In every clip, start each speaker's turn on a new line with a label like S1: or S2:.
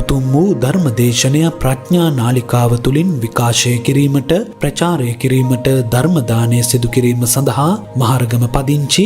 S1: උතුම් වූ ධර්මදේශනය ප්‍රඥා නාලිකාව තුළින් විකාශය කිරීමට ප්‍රචාරය කිරීමට ධර්මදානය සිදු කිරීම සඳහා මහරගම පදිංචි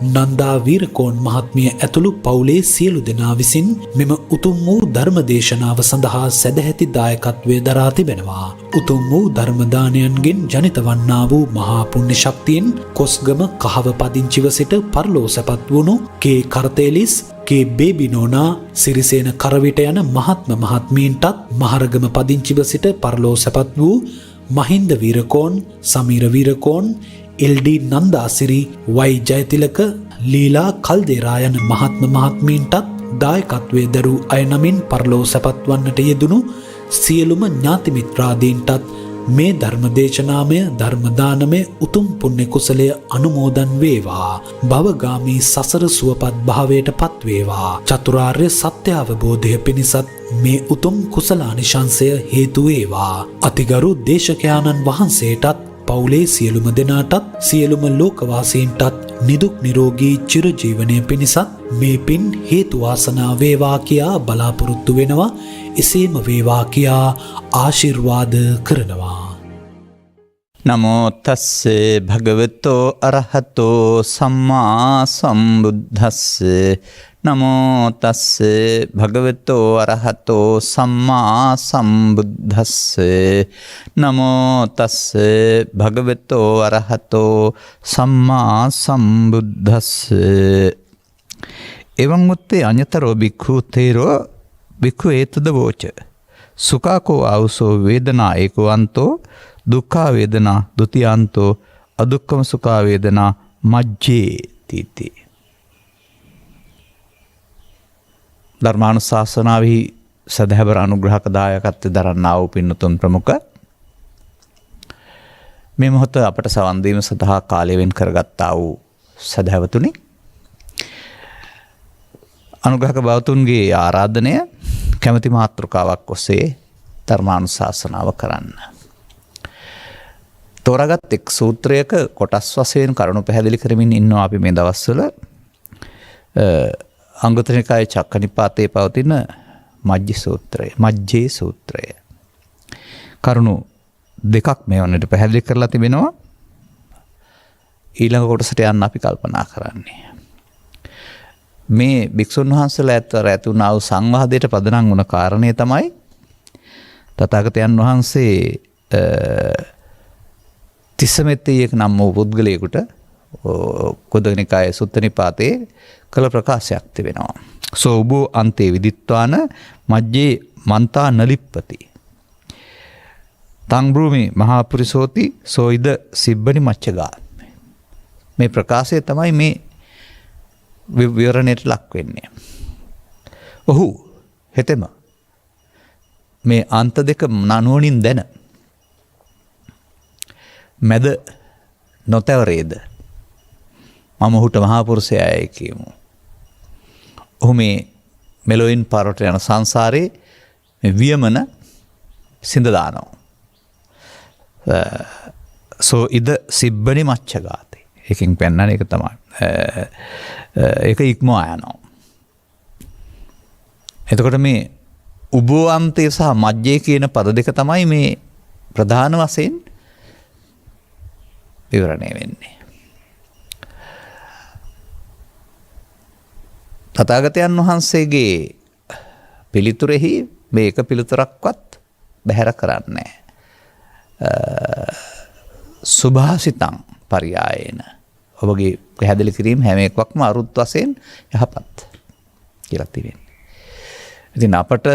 S1: නන්දා වීරකෝන් මහත්මිය ඇතුළු පවුලේ සියලු දෙනා විසින් මෙම උතුම් වූ ධර්මදේශනාව සඳහා සැදැහැති දායකත්වය දරා තිබෙනවා. උතුම් වූ ධර්මදානයන්ගෙන් ජනිත වන්නා වූ මහා පුණ්‍ය ශක්තියෙන් කොස්ගම කහව පදිංචිව සිට පරලෝ සැපත් වුණු කේ කරතේලිස් කේ බේබිනෝනා සිරිසේන කරවිට යන මහත්ම මහත්මීන්ටත් මහරගම පදිංචිව සිට පරලෝ සැපත් වූ මහින්ද වීරකෝන් සමීර වීරකෝන් එල්ඩී නන්දාසිරි වයි ජයතිලක ලීලා කල්දේරා යන මහත්ම මහත්මීන්ටත් දායකත්වයේ දරූ අය නමින් පරලෝ සැපත් වන්නට යෙදුණු සියලුම ඥාති මිත්‍රාදීන්ටත් මේ ධර්මදේශනාමය ධර්මදානමය උතුම් පුණ්‍ය කුසලය අනුමෝදන් වේවා. භවගාමී සසර සුවපත් භාවයට පත් වේවා. චතුරාර්ය සත්‍ය අවබෝධය පිණිසත් මේ උතුම් කුසලානිශංසය හේතු වේවා. අතිගරු දේශකයාණන් වහන්සේටත් පවුලේ සියලුම දෙනාටත් සියලුම ලෝකවාසීන්ටත් නිදුක් නිරෝගී චිරජීවනය පිණිසත් මේ පින් හේතු වාසනා වේවා කියා බලාපොරොත්තු වෙනවා. එසේම වේවා කියා ආශිර්වාද කරනවා.
S2: නමෝ තස්සේ භගවතෝ අරහතෝ සම්මා සම්බුද්දස්සේ නමෝ තස්සේ භගවතෝ අරහතෝ සම්මා සම්බුද්දස්සේ නමෝ තස්සේ භගවතෝ අරහතෝ සම්මා සම්බුද්දස්සේ එවං උත්තේ අඤ්‍යතරෝ භික්ඛු තේරෝ භික්ඛු ඒතද වෝච සුඛාකෝ ආවසෝ වේදනා ඒකෝ අන්තෝ දුක්ඛ වේදනා ဒ ුතියාන්තෝ අදුක්ඛම සුඛ වේදනා මජ්ජේ තීති. ධර්මානුශාසනාවෙහි සදහැවර අනුග්‍රහක දායකත්වය දරන්නා වූ පින්නතුන් ප්‍රමුඛ මේ මොහොත අපට සවන් දීම සඳහා කාලය වෙන් කරගත්තා වූ සදහැවතුනි, අනුග්‍රහක බවතුන්ගේ ආරාධනය කැමැති මාතෘකාවක් ඔස්සේ ධර්මානුශාසනාව කරන්න. තෝරාගත් එක් සූත්‍රයක කොටස් වශයෙන් කරුණු පැහැදිලි කරමින් ඉන්නවා අපි මේ දවස්වල. අංගුත්තර නිකායේ චක්කනිපාතයේ පවතින මජ්ජේ සූත්‍රය. කරුණු දෙකක් මේ වන්නට පැහැදිලි කරලා තිබෙනවා. ඊළඟ කොටසට යන්න අපි කල්පනා කරන්නේ. මේ භික්ෂුන් වහන්සේලා අතර ඇති වුණා වූ සංවාදයට පදනම් වුණ කාරණය තමයි තථාගතයන් වහන්සේ තිස්සමෙත්තේයක නම් වූ පුද්ගලයෙකුට කොදනිකායේ සුත්ත නිපාතේ කළ ප්‍රකාශයක් තිබෙනවා. සෝ උබෝ අන්තේ විදිත්වාන මජ්ජේ මන්තා නලිප්පති තං බ්‍රූමි මහා පුරිසෝති සෝයිද සිබ්බනි මච්චගා. මේ ප්‍රකාශය තමයි මේ විවරණයට ලක් වෙන්නේ. ඔහු හෙතෙම මේ අන්ත දෙක නුවණින් දැන මැද නොතැවරේද මම ඔහුට මහා පුරුෂයයි කියමු. ඔහු මේ මෙලොවින් පාරට යන සංසාරේ මේ වියමන සිඳ දානවා. සෝ ඉද සිබ්බනි මච්චගාතේ. එකකින් පෙන්නන එක තමයි. ඒක ඉක්මවා යනවා. එතකොට මේ උබෝ අන්තය සහ මජ්ජේ කියන පද දෙක තමයි මේ ප්‍රධාන වශයෙන් විවරණය වෙන්නේ. තථාගතයන් වහන්සේගේ පිළිතුරෙහි මේක පිළිතුරක්වත් බැහැර කරන්නේ සුභාසිතං පරියායන. ඔබගේ පැහැදිලි කිරීම හැම එකක්ම අරුත් වශයෙන් යහපත් කියලා තිබෙනවා. ඉතින් අපට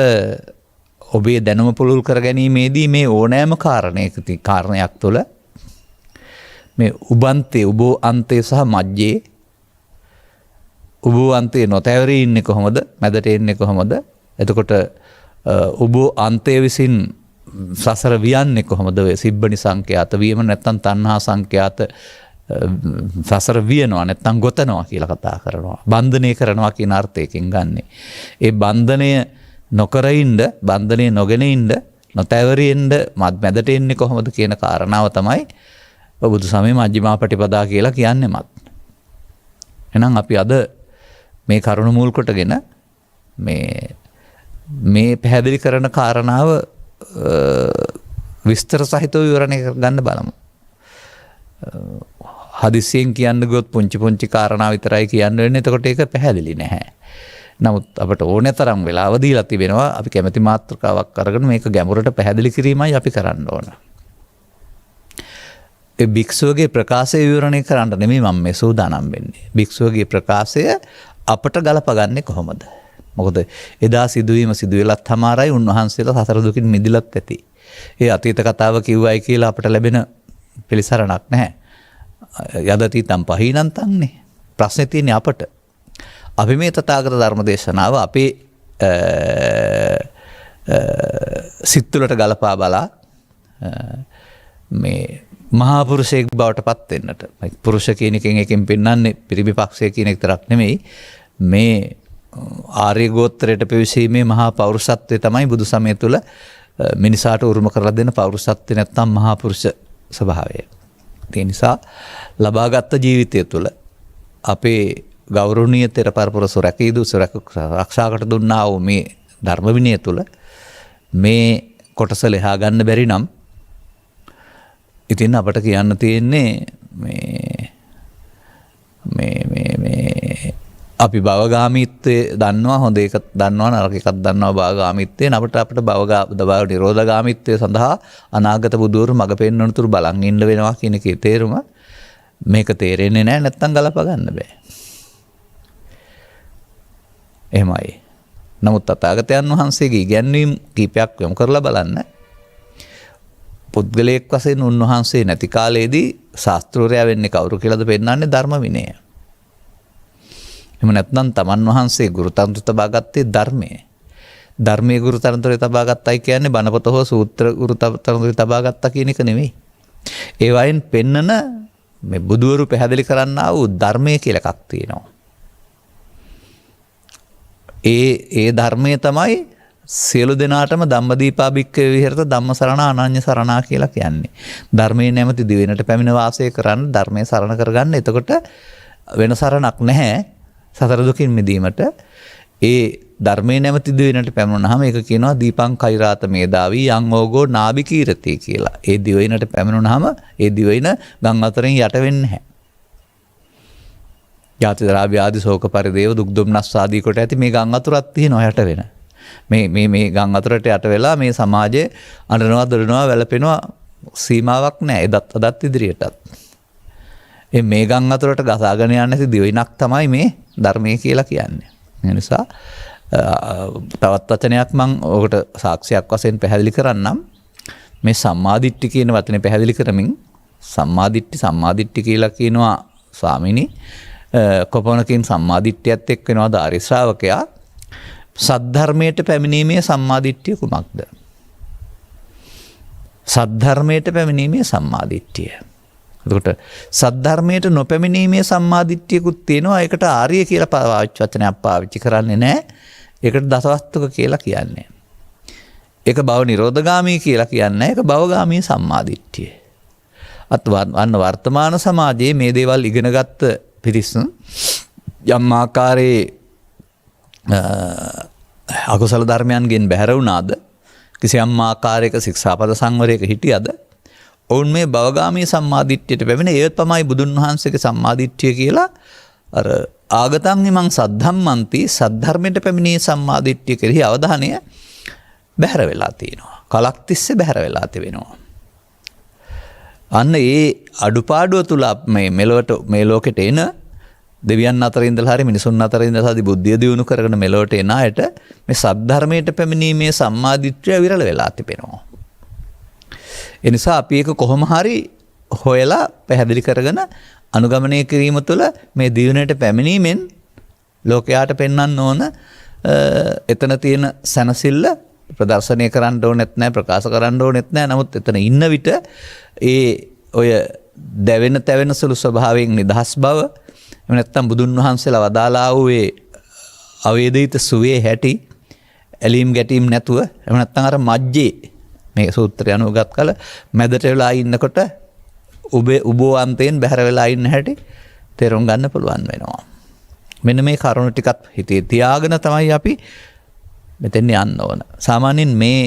S2: ඔබේ දැනුම පුළුල් කර ගැනීමේදී මේ ඕනෑම කාරණයක් තුළ මේ උබන්තේ උබෝ අන්තේ සහ මජ්ජේ උබෝ අන්තේ නොතැවරී ඉන්නේ කොහොමද? මැදට එන්නේ කොහොමද? එතකොට උබෝ අන්තේ විසින් සසර වියන්නේ කොහොමද? සිබ්බනි සංඛ්‍යාත වීම නැත්නම් තණ්හා සංඛ්‍යාත සසර වියනවා නැත්නම් ගොතනවා කියලා කතා කරනවා. බන්ධනය කරනවා කියන අර්ථයකින් ගන්නෙ. ඒ බන්ධනය නොකර ඉන්න, බන්ධනය නොගෙන ඉන්න, නොතැවරී ඉන්න මැදට එන්නේ කොහොමද කියන කාරණාව තමයි බුදු සමයේ මජ්ක්‍ධිමා පටිපදා කියලා කියන්නේමත්. එහෙනම් අපි අද මේ කරුණ මූල් කොටගෙන මේ මේ පැහැදිලි කරන කාරණාව විස්තර සහිතව විවරණය ගන්න බලමු. හදිසියෙන් කියන්න ගොත් පුංචි කාරණා විතරයි කියන්න වෙන්නේ. එතකොට ඒක පැහැදිලි නැහැ. නමුත් අපට ඕනෑ තරම් වෙලාව දීලා තිබෙනවා. අපි කැමැති මාතෘකාවක් අරගෙන මේක ගැඹුරට පැහැදිලි කිරීමයි අපි කරන්න ඕන. ඒ භික්ෂුවගේ ප්‍රකාශය විවරණය කරන්න නෙමෙයි මම මේ සූදානම් වෙන්නේ. භික්ෂුවගේ ප්‍රකාශය අපට ගලපගන්නේ කොහොමද? මොකද එදා සිදුවීම සිදුවෙලත් හමාරයි උන්වහන්සේලා සසර දුකින් මිදිලත් ඇති. ඒ අතීත කතාව කිව්වයි කියලා අපට ලැබෙන පිළිසරණක් නැහැ. යදතීතම් පහීනන්තන්නේ. ප්‍රශ්නේ තියෙන්නේ අපට. අපි මේ තථාගත ධර්ම දේශනාව අපේ සිත් තුළට ගලපා බලා මේ මහා පුරුෂයෙක් බවට පත් වෙන්නට. පුරුෂ කියන එකෙන් පෙන්වන්නේ පිරිමි පක්ෂය කියන එක තරක් නෙමෙයි. මේ ආර්ය ගෝත්‍රයට පැවිසීමේ මහා පෞරුෂත්වය තමයි බුදු සමය තුළ මිනිසාට උරුම කරලා දෙන පෞරුෂත්වය නැත්නම් මහා පුරුෂ ස්වභාවය. ඒ නිසා ලබාගත් ජීවිතය තුළ අපේ ගෞරවනීය තෙරපරපුර සුරැකීදු ආරක්ෂාකට දුන්නා වූ මේ ධර්ම විනය තුළ මේ කොටස ලෙහා ගන්න බැරි නම් ඉතින් අපට කියන්න තියෙන්නේ මේ අපි භවගාමීත්වයේ දන්නවා හොඳ එකක් දන්නවා නරක එකක් දන්නවා භවගාමීත්වයේ අපට භව නිරෝධගාමීත්වය සඳහා අනාගත බුදුවරු මඟ පෙන්වන තුරු බලන් ඉන්න වෙනවා කියන එකේ තේරුම මේක තේරෙන්නේ නැහැ නැත්තම් ගලප ගන්න බෑ. එහෙමයි. නමුත් තථාගතයන් වහන්සේගේ ඉගැන්වීම් කීපයක් යොමු කරලා බලන්න. පුද්ගලයෙක් වශයෙන් උන්වහන්සේ නැති කාලයේදී ශාස්ත්‍රෝරයා වෙන්නේ කවුරු කියලාද පෙන්වන්නේ ධර්ම විනය. එහෙම නැත්නම් තමන් වහන්සේ ගුරුතන්ත්‍ර තබා ගත්තේ ධර්මයේ. ධර්මයේ ගුරුතන්ත්‍රය තබා ගත්තයි කියන්නේ බණපොත හෝ සූත්‍ර ගුරුතන්ත්‍රය තබා ගත්තා කියන එක නෙමෙයි. ඒ වයින් පෙන්නන මේ බුදුවරු පැහැදිලි කරන්නා වූ ධර්මයේ කියලා එකක් තියෙනවා. ඒ ධර්මයේ තමයි සියලු දෙනාටම ධම්මදීපා භික්ඛවේ විහෙරත ධම්මසරණ අනඤ්‍ය සරණා කියලා කියන්නේ. ධර්මයේ නැමැති දිවෙනට පැමිණ වාසය කරන්න ධර්මයේ සරණ කරගන්න. එතකොට වෙන සරණක් නැහැ. සතර දුකින් මිදීමට ඒ ධර්මයේ නැමැති දිවෙනට පැමිණුනහම ඒක කියනවා දීපං කෛරාත මේදාවි යං ඕගෝ නාභිකීරති කියලා. ඒ දිවෙනට පැමිණුනහම ඒ දිවෙන ගම් අතරින් යට වෙන්නේ නැහැ. ජාති ජරා ව්‍යාධි ශෝක පරිදේව දුක් දුම්නස් ආදී කොට ඇති මේ ගම් අතුරක් තියෙනවා යට වෙන. මේ ගම් අතුරට යට වෙලා මේ සමාජයේ අඬනවා දොඩනවා වැළපෙනවා සීමාවක් නැහැ. එදත් අදත් ඉදිරියටත්. මේ ගම් අතුරට ගසාගෙන යන්නේ නැති දිවෙනක් තමයි මේ ධර්මයේ කියලා කියන්නේ. ඒ නිසා තවත් වචනයක් මම ඔකට සාක්ෂියක් වශයෙන් පැහැදිලි කරන්නම්. මේ සම්මාදිට්ඨි කියන වචනේ පැහැදිලි කරමින් සම්මාදිට්ඨි කියලා කියනවා ස්වාමිනී කොපමණකින් සම්මාදිට්ඨියත් එක්ක වෙනවද ආර්ය ශ්‍රාවකයා සද්ධර්මයට පැමිණීමේ සම්මාදිට්ඨිය කුමක්ද? සද්ධර්මයට පැමිණීමේ සම්මාදිට්ඨිය. එතකොට සද්ධර්මයට නොපැමිණීමේ සම්මාදිට්ඨියකුත් තියෙනවා. ඒකට ආර්ය කියලා වචනයක් පාවිච්චි කරන්නේ නැහැ. ඒකට දසවස්තුක කියලා කියන්නේ. ඒක භව නිරෝධගාමී කියලා කියන්නේ. ඒක භවගාමී සම්මාදිට්ඨිය. අන්න වර්තමාන සමාජයේ මේ දේවල් ඉගෙනගත්ත පිරිස යම් ආකාරයේ අකුසල ධර්මයන්ගෙන් බැහැර වුණාද කිසියම් ආකාරයක ශික්ෂාපද සංවරයක හිටියද ඔවුන් මේ භවගාමී සම්මාදිට්ඨියට පැමිණ ඒ තමයි බුදුන් වහන්සේගේ සම්මාදිට්ඨිය කියලා අර ආගතං හිමං සද්ධම්මන්ති සද්ධර්මයට පැමිණී සම්මාදිට්ඨිය කෙරෙහි අවධානය බැහැර වෙලා තියෙනවා. කලක් තිස්සේ බැහැර වෙලා තිබෙනවා. අන්න ඒ අඩුපාඩුව තුල මෙලොවට මේ ලෝකෙට එන දෙවියන් අතර ඉඳලා හරි මිනිසුන් අතර ඉඳලා හරි බුද්ධිය දියුණු කරගෙන මෙලොවට එන අයට මේ සද්ධර්මයට පැමිණීමේ සම්මාදිට්ඨිය විරල වෙලා තිබෙනවා. ඒ නිසා අපි ඒක කොහොම හරි හොයලා පැහැදිලි කරගෙන අනුගමනය කිරීම තුළ මේ දියුණුවට පැමිණීමෙන් ලෝකයාට පෙන්වන්න ඕන එතන තියෙන සැනසෙල්ල ප්‍රදර්ශනය කරන්න ඕනෙත් නැහැ ප්‍රකාශ කරන්න ඕනෙත් නැහැ. නමුත් එතන ඉන්න විට ඒ ඔය දැවෙන තැවෙන සුළු ස්වභාවයෙන් නිදහස් බව එහෙම නැත්නම් බුදුන් වහන්සේලා වදාලා වූ ඒ අවේදිත සුවේ හැටි ඇලීම් ගැටීම් නැතුව එහෙම නැත්නම් අර මජ්ජේ මේ සූත්‍රය අනුගත කළ මැදට වෙලා ඉන්නකොට උබෝ අන්තයෙන් බැහැර වෙලා ඉන්න හැටි තේරුම් ගන්න පුළුවන් වෙනවා. මෙන්න මේ කරුණු ටිකත් හිතේ තියාගෙන තමයි අපි මෙතෙන් යන්න ඕන. සාමාන්‍යයෙන් මේ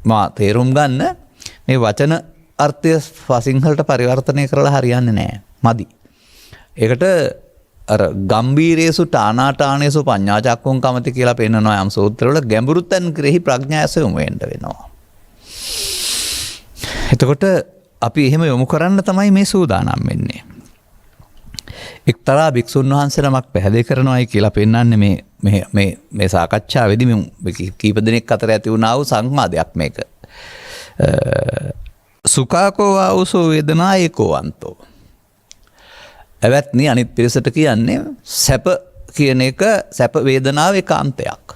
S2: මා තේරුම් ගන්න මේ වචන අර්ථය සිංහලට පරිවර්තනය කරලා හරියන්නේ නැහැ. මදි. ඒකට අර ගම්බීරේසු ටානාටානේසු පඤ්ඤාචක්කුං කමති කියලා පෙන්නනවා යම් සූත්‍රවල ගැඹුරු තැන් කෙරෙහි ප්‍රඥාස යොමු වෙන්න වෙනවා. එතකොට අපි එහෙම යොමු කරන්න තමයි මේ සූදානම් වෙන්නේ. එක්තරා භික්ෂුන් වහන්සේ නමක් පැහැදිලි කරනවායි කියලා පෙන්වන්නේ මේ සාකච්ඡාවේදී මේ කීප දෙනෙක් අතර ඇති වුණා වූ සංවාදයක් මේක. සුඛාකෝ ආවුසෝ වේදනා ඒකෝ අන්තෝ. එවත්නි අනිත් පිරිසට කියන්නේ සැප කියන එක සැප වේදනාව ඒකාන්තයක්.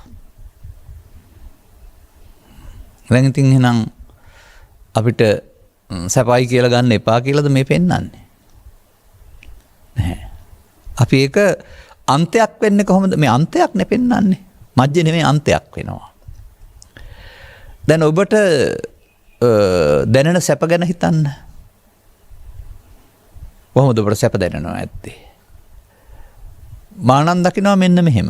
S2: දැන් ඉතින් එහෙනම් අපිට සැපයි කියලා ගන්න එපා කියලාද මේ පෙන්වන්නේ? නැහැ. අපි ඒක අන්තයක් වෙන්නේ කොහොමද? මේ අන්තයක් නේ පෙන්වන්නේ. මජ්ජ නෙමෙයි අන්තයක් වෙනවා. දැන් ඔබට දැනෙන සැප ගැන හිතන්න. කොහොමද ඔබට සැප දැනෙනවා ඇත්තේ? මානන් දකින්නවා මෙන්න මෙහෙම.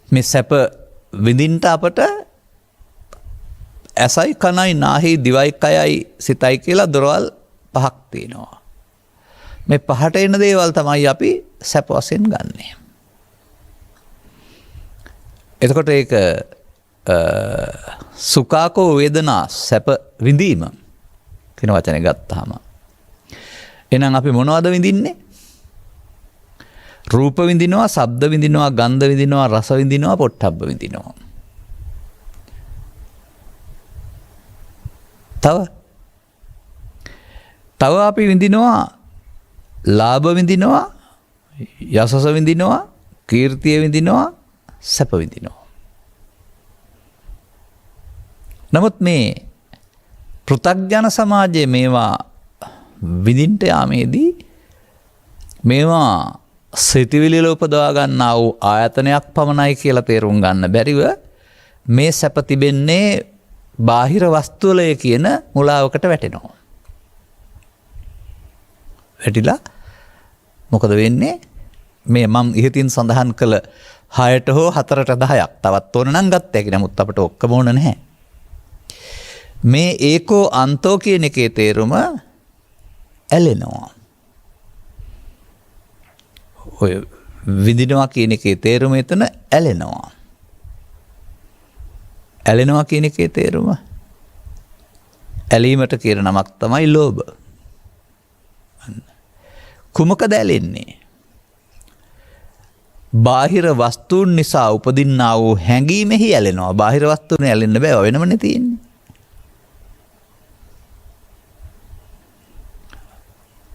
S2: මේ සැප විඳින්න අපට ඇසයි කනයි නාහි දිවයි කයයි සිතයි කියලා දොරවල් පහක් තියෙනවා. මේ පහට එන දේවල් තමයි අපි සැප වශයෙන් ගන්නෙ. එතකොට ඒක සුඛාකෝ වේදනා සැප විඳීම කියන වචනේ ගත්තාම එහෙනම් අපි මොනවද විඳින්නේ? රූප විඳිනවා, ශබ්ද විඳිනවා, ගන්ධ විඳිනවා, රස විඳිනවා, පොට්ටබ්බ විඳිනවා. තව අපි විඳිනවා ලාභ විඳිනවා, යසස විඳිනවා, කීර්තිය විඳිනවා, සැප විඳිනවා. නමුත් මේ පෘථග්ජන සමාජයේ මේවා විඳින්ට යාමේදී මේවා සිතවිලි වල උපදවා ගන්නා වූ ආයතනයක් පමණයි කියලා තේරුම් ගන්න බැරිව මේ සැප තිබෙන්නේ බාහිර වස්තුවලය කියන මුලාවකට වැටෙනවා. වැටිලා මොකද වෙන්නේ? මේ මම ඉහතින් සඳහන් කළ 6ට හෝ 4ට 10ක් තවත් ඕන නම් ගත්ත හැකි. නමුත් අපිට ඔක්කොම ඕන නැහැ. මේ ඒකෝ අන්තෝ කියන එකේ තේරුම ඇලෙනවා. ඔය විඳිනවා කියන එකේ තේරුම එතන ඇලෙනවා. ඇලෙනවා කියන එකේ තේරුම ඇලීමට කියන නමක් තමයි ලෝභ. කුමකද ඇලෙන්නේ? බාහිර වස්තුන් නිසා උපදින්නා වූ හැඟීමෙහි ඇලෙනවා. බාහිර වස්තුන් ඇලෙන්න බෑ, වෙනමනේ තියෙන්නේ.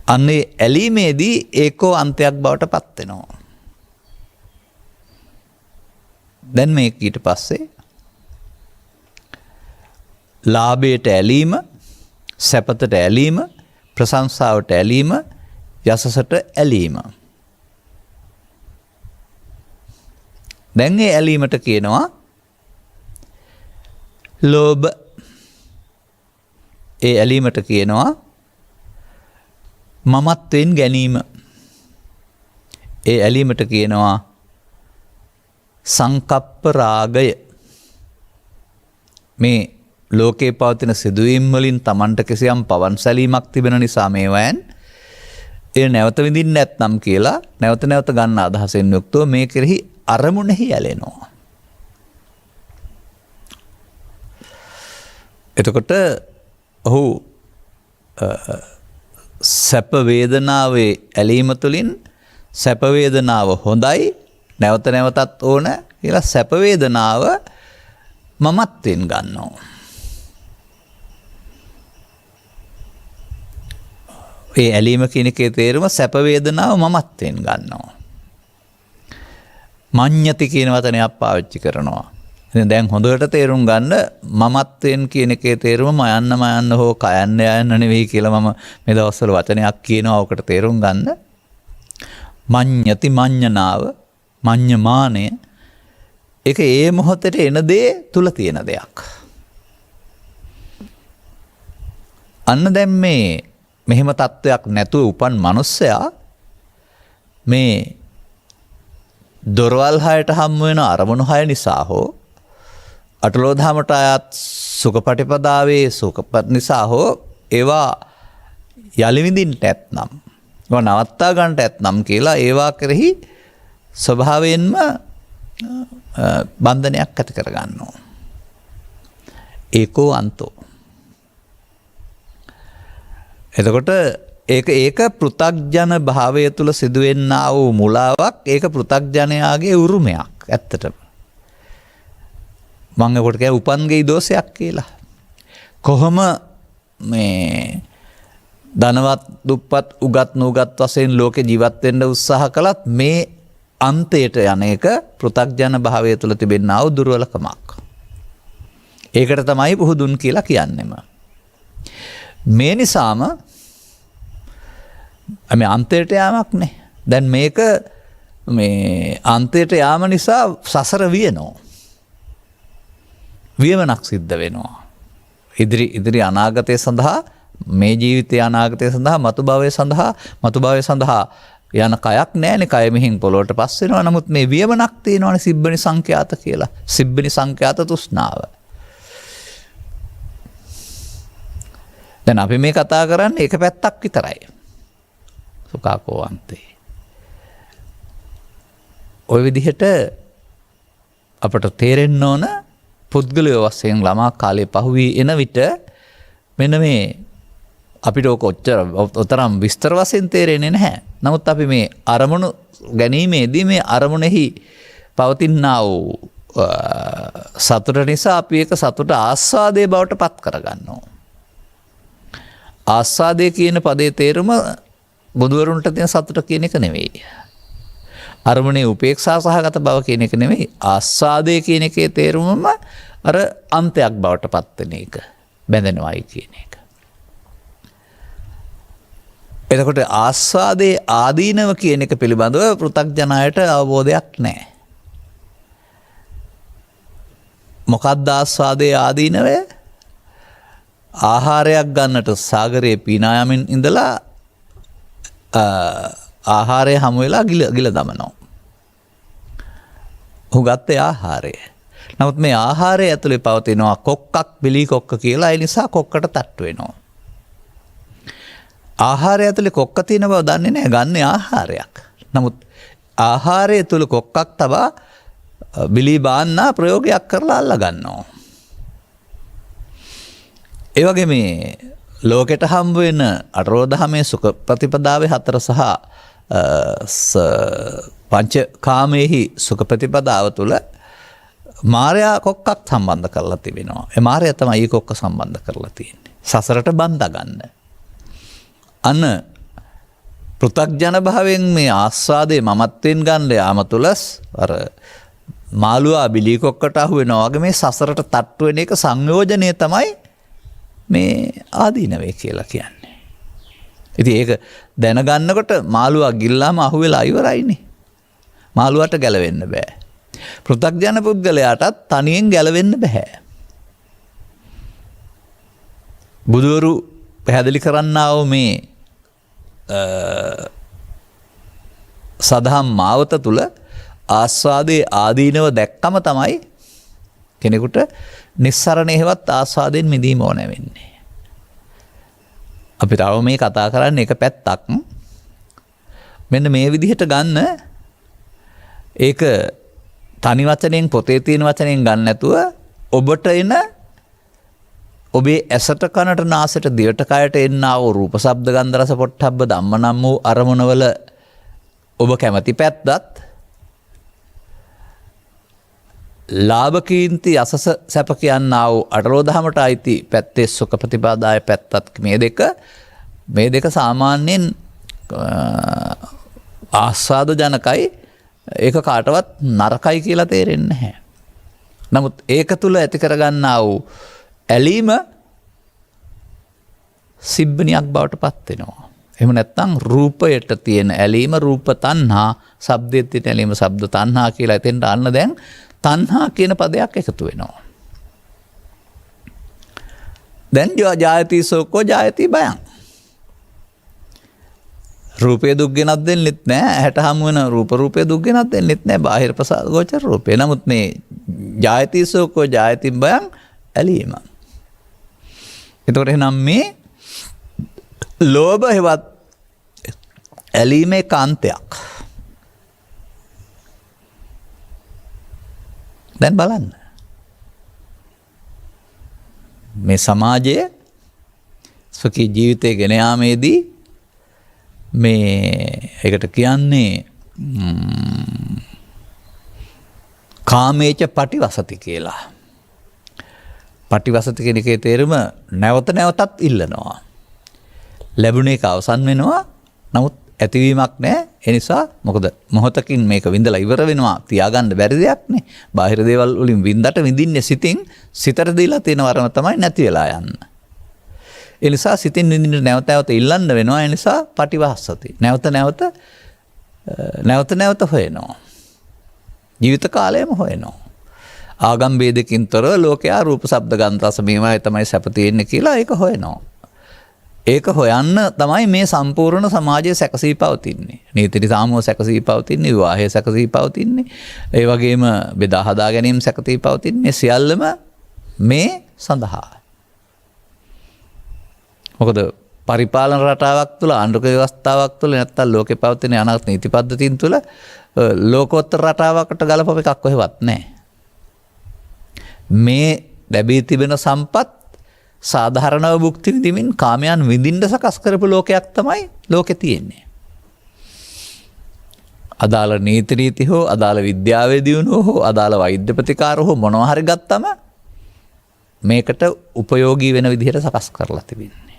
S2: අන්නේ ඇලීමේදී ඒකෝ අන්තයක් බවට පත් වෙනවා. දැන් මේක ඊට පස්සේ ලාභයට ඇලීම, සැපතට ඇලීම, ප්‍රශංසාවට ඇලීම, යසසට ඇලීම. දැන් ඒ ඇලීමට කියනවා ලෝභ. ඒ ඇලීමට කියනවා මමත්වෙන් ගැනීම. ඒ ඇලීමට කියනවා සංකප්ප රාගය. මේ ලෝකේ පවතින සිදුවීම් වලින් Tamanට කිසියම් පවන් සැලීමක් තිබෙන නිසා මේවයන් ඒ නැවත විඳින්න නැත්නම් කියලා නැවත නැවත ගන්න අදහසෙන් යුක්තව මේ කෙරෙහි අරමුණෙහි ඇලෙනවා. එතකොට ඔහු සැප වේදනාවේ ඇලීම තුළින් සැප වේදනාව හොඳයි නැවත නැවතත් ඕන කියලා සැප වේදනාව මමත්වෙන් ගන්නවා. ඒ ඇලීම කියන එකේ තේරුම සැප වේදනාව මමත්වෙන් ගන්නවා. මඤ්ඤති කියන වචනයක් පාවිච්චි කරනවා. දැන් හොඳට තේරුම් ගන්න මමත්වෙන් කියන එකේ තේරුම මයන්න හෝ කයන්න යන්න නෙවෙයි කියලා මම මේ දවස්වල වචනයක් කියනවා. ඔකට තේරුම් ගන්න. මඤ්ඤති මඤ්ඤනාව, මඤ්ඤමානය ඒක ඒ මොහොතේ එන දේ තුල තියෙන දෙයක්. අන්න දැන් මෙහෙම තත්වයක් නැතුව උපන් මිනිස්සයා මේ දොරවල් හයට හම් වෙන අරමුණු හය නිසා හෝ අටලෝ දහමට අයත් සුඛපටිපදාවේ සුඛපත් නිසා හෝ ඒවා යලි විඳින්නට ඇතනම් ඒවා නවත්තා ගන්නට ඇතනම් කියලා ඒවා කෙරෙහි ස්වභාවයෙන්ම බන්ධනයක් ඇති කර ගන්නවා. ඒකෝ අන්තෝ. එතකොට ඒක පෘථග්ජන භාවය තුළ සිදුවෙන්නා වූ මුලාවක්. ඒක පෘථග්ජනයාගේ උරුමයක් ඇත්තටම. මම ඒකට කියන්නේ උපන්ගේ දෝෂයක් කියලා. කොහොම මේ ධනවත් දුප්පත් උගත් නුගත් වශයෙන් ලෝකේ ජීවත් වෙන්න උත්සාහ කළත් මේ අන්තයට යන එක පෘථග්ජන භාවය තුළ තිබෙනා වූ දුර්වලකමක්. ඒකට තමයි පුහුදුන් කියලා කියන්නේම. මේ නිසාම මේ අන්තයට යාමක් නේ. දැන් මේක මේ අන්තයට යාම නිසා සසර වියනවා. වියමනක් සිද්ධ වෙනවා. ඉදිරි අනාගතය සඳහා මේ ජීවිතයේ අනාගතය සඳහා මතු භවය සඳහා යන කයක් නෑනේ. කය මෙහින් පොළොවට පස් වෙනවා. නමුත් මේ වියමනක් තියෙනවානේ සිබ්බනි සංඛ්‍යාත කියලා. සිබ්බනි සංඛ්‍යාත තෘෂ්ණාව. දැන් අපි මේ කතා කරන්නේ එක පැත්තක් විතරයි. සුඛාකෝ අන්තේ. ওই විදිහට අපට තේරෙන්න ඕන පුද්ගලයෝ වශයෙන් ළමා කාලේ පහුවී එන විට මෙන්න මේ අපිට ඔක ඔතරම් විස්තර වශයෙන් තේරෙන්නේ නැහැ. නමුත් අපි මේ අරමුණු ගැනීමේදී මේ අරමුණෙහි පවතිනා වූ සතුට නිසා අපි ඒක සතුට ආස්වාදයේ බවට පත් කරගන්නවා. ආස්වාදයේ කියන පදේ තේරුම බුදුවරුන්ට තියෙන සතුට කියන එක නෙවෙයි. අරමුණේ උපේක්ෂා සහගත බව කියන එක නෙවෙයි. ආස්වාදයේ කියන එකේ තේරුමම අර අන්තයක් බවට පත් වෙන එක. බැඳෙනවයි කියන එක. එතකොට ආස්වාදයේ ආදීනව කියන එක පිළිබඳව පෘථග්ජනයට අවබෝධයක් නැහැ. මොකක්ද ආස්වාදයේ ආදීනවය? ආහාරයක් ගන්නට සාගරයේ පීනා යමින් ඉඳලා ආහාරය හමු වෙලා ගිල දමනවා. ඔහු ගත්තේ ආහාරය. නමුත් මේ ආහාරය ඇතුලේ පවතිනවා කොක්කක් බිලි කොක්ක කියලා. ඒ නිසා කොක්කට තට්ටු වෙනවා. ආහාරය ඇතුලේ කොක්ක තියෙන බව දන්නේ නැහැ. ගන්නේ ආහාරයක්. නමුත් ආහාරය තුල කොක්කක් තබා බිලි බාන්නා ප්‍රයෝගයක් කරලා අල්ල ගන්නවා. ඒ වගේ මේ ලෝකෙට හම්බ වෙන අටරෝදහමේ සුඛ ප්‍රතිපදාවේ හතර සහ පංචකාමේහි සුඛ ප්‍රතිපදාව තුළ මායя කොක්කක් සම්බන්ධ කරලා තිබෙනවා. ඒ මායя තමයි කොක්ක සම්බන්ධ කරලා තියෙන්නේ. සසරට බඳා ගන්න. අන්න පෘථග්ජන භාවයෙන් මේ ආස්වාදයේ මමත්වෙන් ගන්න යාම තුළ අර මාළුවා බිලි කොක්කට අහු වෙනවා වගේ මේ සසරට තට්ටු වෙන එක සංයෝජනය තමයි මේ ආදීනවේ කියලා කියන්නේ. ඉතින් ඒක දැනගන්නකොට මාළුවා ගිල්ලාම අහුවෙලා ඉවරයිනේ. මාළුවාට ගැලවෙන්න බෑ. පෘථග්ජන පුද්ගලයාටත් තනියෙන් ගැලවෙන්න බෑ. බුදුවරු පැහැදිලි කරන්නා වූ මේ සදහම් මාවත තුල ආස්වාදයේ ආදීනව දැක්කම තමයි කෙනෙකුට නිස්සරණේවත් ආස්වාදයෙන් මිදීම ඕන වෙන්නේ. අපි තව මේ කතා කරන්නේ එක පැත්තක්. මෙන්න මේ විදිහට ගන්න ඒක තනි වචනෙන් පොතේ තියෙන වචනෙන් ගන්න නැතුව ඔබට එන ඔබේ ඇසට කනට නාසයට දිවට කයට එන්නා වූ රූප ශබ්ද ගන්ධ රස පොට්ටබ්බ ධම්ම නම් වූ අරමුණවල ඔබ කැමති පැත්තත් ලාභ කීර්ති යසස සැප කියන්නා වූ අටලෝදහමට අයිති පැත්තේ සුඛ ප්‍රතිපදාය පැත්තත් මේ දෙක සාමාන්‍යයෙන් ආස්වාද ජනකයි. ඒක කාටවත් නරකයි කියලා තේරෙන්නේ නැහැ. නමුත් ඒක තුල ඇති කරගන්නා වූ ඇලීම සිබ්බනියක් බවට පත් වෙනවා. එහෙම නැත්නම් රූපයට තියෙන ඇලීම රූප තණ්හා, ශබ්දෙත් තියෙන ඇලීම ශබ්ද තණ්හා කියලා එතෙන්ට අන්න දැන් තණ්හා කියන පදයක් එකතු වෙනවා. දැන් ජායති සෝකෝ ජායති බයං. රූපය දුක් ගෙනත් දෙන්නෙත් නෑ. ඇහැට හමු වෙන රූපය දුක් ගෙනත් දෙන්නෙත් නෑ. බාහිර ප්‍රසාද ගෝචර රූපේ. නමුත් මේ ජායති සෝකෝ ජායති භයං ඇලීම. එතකොට එහෙනම් මේ ලෝභ හෙවත් ඇලීමේ කාන්තයක්. දැන් බලන්න. මේ සමාජය ස්වකීය ජීවිතය ගෙන යාමේදී මේ ඒකට කියන්නේ කාමේච පටිවසති කියලා. පටිවසති කියන එකේ තේරුම නැවත නැවතත් ඉල්ලනවා. ලැබුණ එක අවසන් වෙනවා. නමුත් ඇතිවීමක් නැහැ. ඒ නිසා මොකද මොහොතකින් මේක විඳලා ඉවර වෙනවා. තියාගන්න බැරි දෙයක් නේ. බාහිර දේවල් වලින් විඳට විඳින්නේ සිතින් සිතට දීලා තියෙන වරම තමයි නැති වෙලා යන්න. ඒ නිසා සිතින් විඳින්න නැවත නැවත ඉල්ලන්න වෙනවා. ඒ නිසා පටිවහස්සති. නැවත නැවත හොයනවා. ජීවිත කාලයම හොයනවා. ආගම් ભેදකින් තොරව ලෝකයා රූප ශබ්ද ගන්ධ රස මේවායි තමයි සැප තියෙන්නේ කියලා ඒක හොයනවා. ඒක හොයන්න තමයි මේ සම්පූර්ණ සමාජය සැකසී පවතින්නේ. නීති සාමෝ සැකසී පවතින්නේ, විවාහය සැකසී පවතින්නේ, ඒ වගේම බෙදා හදා ගැනීම සැකසී පවතින්නේ. සියල්ලම මේ සඳහා. මොකද පරිපාලන රටාවක් තුළ, ආණ්ඩුක ව්‍යවස්ථාවක් තුළ නැත්තම් ලෝකේ පවතින අනාගත නීති පද්ධතීන් තුළ ලෝකෝත්තර රටාවකට ගලපව එකක් කොහෙවත් නැහැ. මේ ලැබී තිබෙන සම්පත් සාධාරණව භුක්ති විඳින්මින් කාමයන් විඳින්න සකස් කරපු ලෝකයක් තමයි ලෝකේ තියෙන්නේ. අදාළ නීති හෝ අදාළ විද්‍යාවේ දියුණුව හෝ අදාළ වෛද්‍ය ප්‍රතිකාර හෝ මොනවා හරි ගත්තම මේකට උපයෝගී වෙන විදිහට සකස් කරලා තිබෙන්නේ.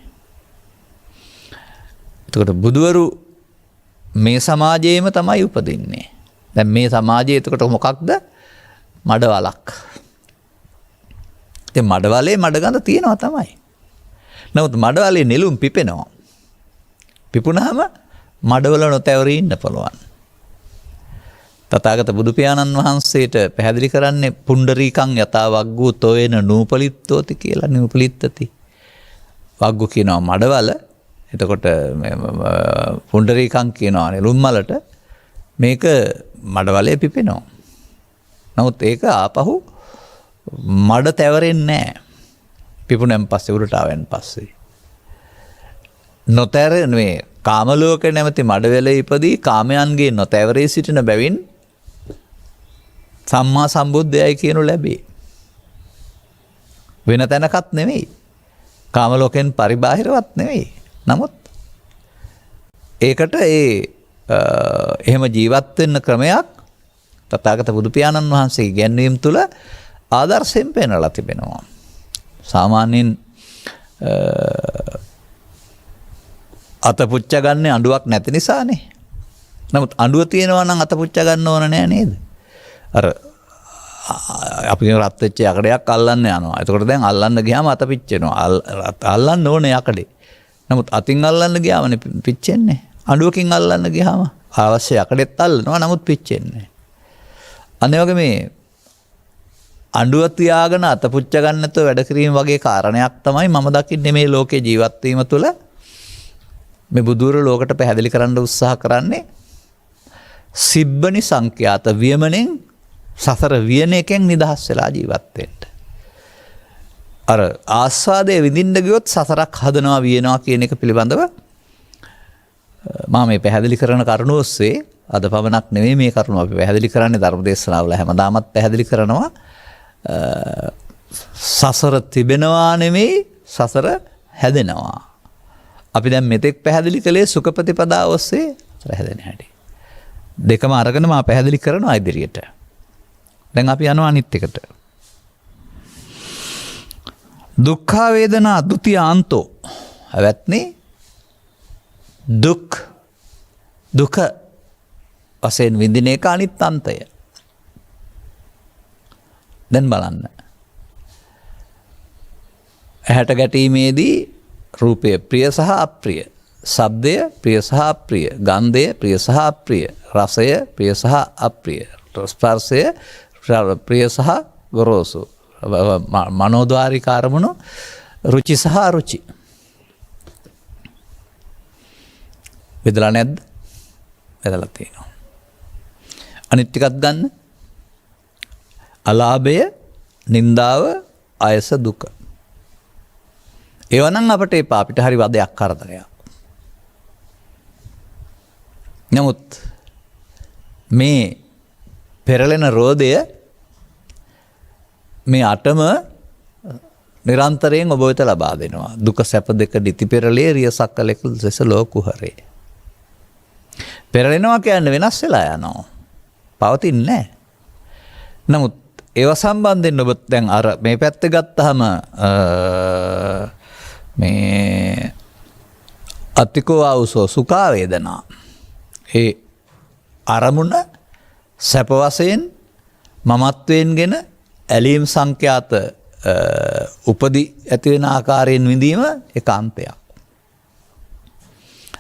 S2: එතකොට බුදවරු මේ සමාජයේම තමයි උපදින්නේ. දැන් මේ සමාජයේ එතකොට මොකක්ද? මඩවලක්. ඉතින් මඩවලේ මඩගඳ තියෙනවා තමයි. නමුත් මඩවලේ නෙළුම් පිපෙනවා. පිපුණාම මඩවල නොතැවරී ඉන්න පුළුවන්. තථාගත බුදු පියාණන් වහන්සේට පැහැදිලි කරන්නේ පුණ්ඩරීකං යතා වග්ගෝ තෝයන නූපලිත්තෝති කියලා. නූපලිත්තති. වග්ගු කියනවා මඩවල. එතකොට පුණ්ඩරීකං කියනවා නෙළුම් මලට. මේක මඩවලේ පිපෙනවා. නමුත් ඒක ආපහු මඩ තැවරෙන්නේ නැහැ. පිපුණෙන් පස්සේ උඩට ආවෙන් පස්සේ. නොතැර මේ කාම ලෝක නැමැති මඩවැලේ ඉපදී කාමයන්ගේ නොතැවරී සිටින බැවින් සම්මා සම්බුද්ධයයි කියනු ලැබේ. වෙන තැනකත් නෙවෙයි. කාම ලෝකෙන් පරිබාහිරවත් නෙවෙයි. නමුත් ඒකට එහෙම ජීවත් වෙන්න ක්‍රමයක් තථාගත බුදු පියාණන් වහන්සේ ඉගැන්වීම තුළ ආදර්ශයෙන් පෙන්වලා තිබෙනවා. සාමාන්‍යයෙන් අතපුච්ච ගන්න අඬුවක් නැති නිසානේ. නමුත් අඬුව තියෙනවා නම් අතපුච්ච ගන්න ඕන නෑ නේද? අර අපි රත් වෙච්ච යකඩයක් අල්ලන්න යනවා. එතකොට දැන් අල්ලන්න ගියාම අත පිච්චෙනවා. අල්ලන්න ඕනේ යකඩේ. නමුත් අතින් අල්ලන්න ගියාමනේ පිච්චෙන්නේ. අඬුවකින් අල්ලන්න ගියාම අවශ්‍ය යකඩෙත් අල්ලනවා. නමුත් පිච්චෙන්නේ. අනේ වගේ මේ අඬුව තියාගෙන අතපුච්ච ගන්න නැතුව වැඩ කිරීම වගේ කාරණයක් තමයි මම දකින්නේ මේ ලෝකේ ජීවත් වීම තුළ මේ බුදුර ලෝකට පැහැදිලි කරන්න උත්සාහ කරන්නේ. සිබ්බනි සංඛ්‍යාත වියමනෙන් සසර වියන එකෙන් නිදහස් වෙලා ජීවත් වෙන්න. අර ආස්වාදයේ විඳින්න ගියොත් සසරක් හදනවා වියනවා කියන එක පිළිබඳව මම මේ පැහැදිලි කරන කරුණ ඔස්සේ අද පමණක් නෙවෙයි මේ කරුණ අපි පැහැදිලි කරන්නේ ධර්ම දේශනාවල හැමදාමත් පැහැදිලි කරනවා. සසර තිබෙනවා නෙමෙයි සසර හැදෙනවා. අපි දැන් මෙතෙක් පැහැදිලි කළේ සුඛ ප්‍රතිපදා ඔස්සේ සසර හැදෙන හැටි. දෙකම අරගෙන මම පැහැදිලි කරනවා ඉදිරියට. දැන් අපි යනවා අනිත් එකට. දුක්ඛ වේදනා ဒ ුතියාන්තෝ. අවත්නේ දුක වශයෙන් විඳින එක අනිත් අන්තය. දැන් බලන්න. ඇහැට ගැටීමේදී රූපය ප්‍රිය සහ අප්‍රිය, ශබ්දය ප්‍රිය සහ අප්‍රිය, ගන්ධය ප්‍රිය සහ අප්‍රිය, රසය ප්‍රිය සහ අප්‍රිය, ස්පර්ශය ප්‍රිය සහ ගොරෝසු, මනෝද්වාරික අරමුණු රුචි සහ අරුචි. බෙදලා නැද්ද? බෙදලා තියෙනවා. අනිත් ටිකත් ගන්න. අලාභය, නින්දාව, අයස, දුක. ඒවා නම් අපට එපා. අපිට හරි වදයක් කරදරයක්. නමුත් මේ පෙරලෙන රෝදය මේ අටම නිරන්තරයෙන් ඔබ වෙත ලබා දෙනවා. දුක සැප දෙක නිති පෙරළේ රිය සක්කලෙක ලෙස ලෝකුහරේ. පෙරලෙනවා කියන්නේ වෙනස් වෙලා යනවා. පවතින්නේ නැහැ. නමුත් ඒව සම්බන්ධයෙන් ඔබ දැන් අර මේ පැත්ත ගත්තාම මේ අත්තිකෝ ආවුසෝ සුඛා වේදනා. ඒ අරමුණ සැප වශයෙන් මමත්වයෙන්ගෙන ඇලීම් සංඛ්‍යාත උපදි ඇති වෙන ආකාරයෙන් විඳීම ඒකාන්තයක්.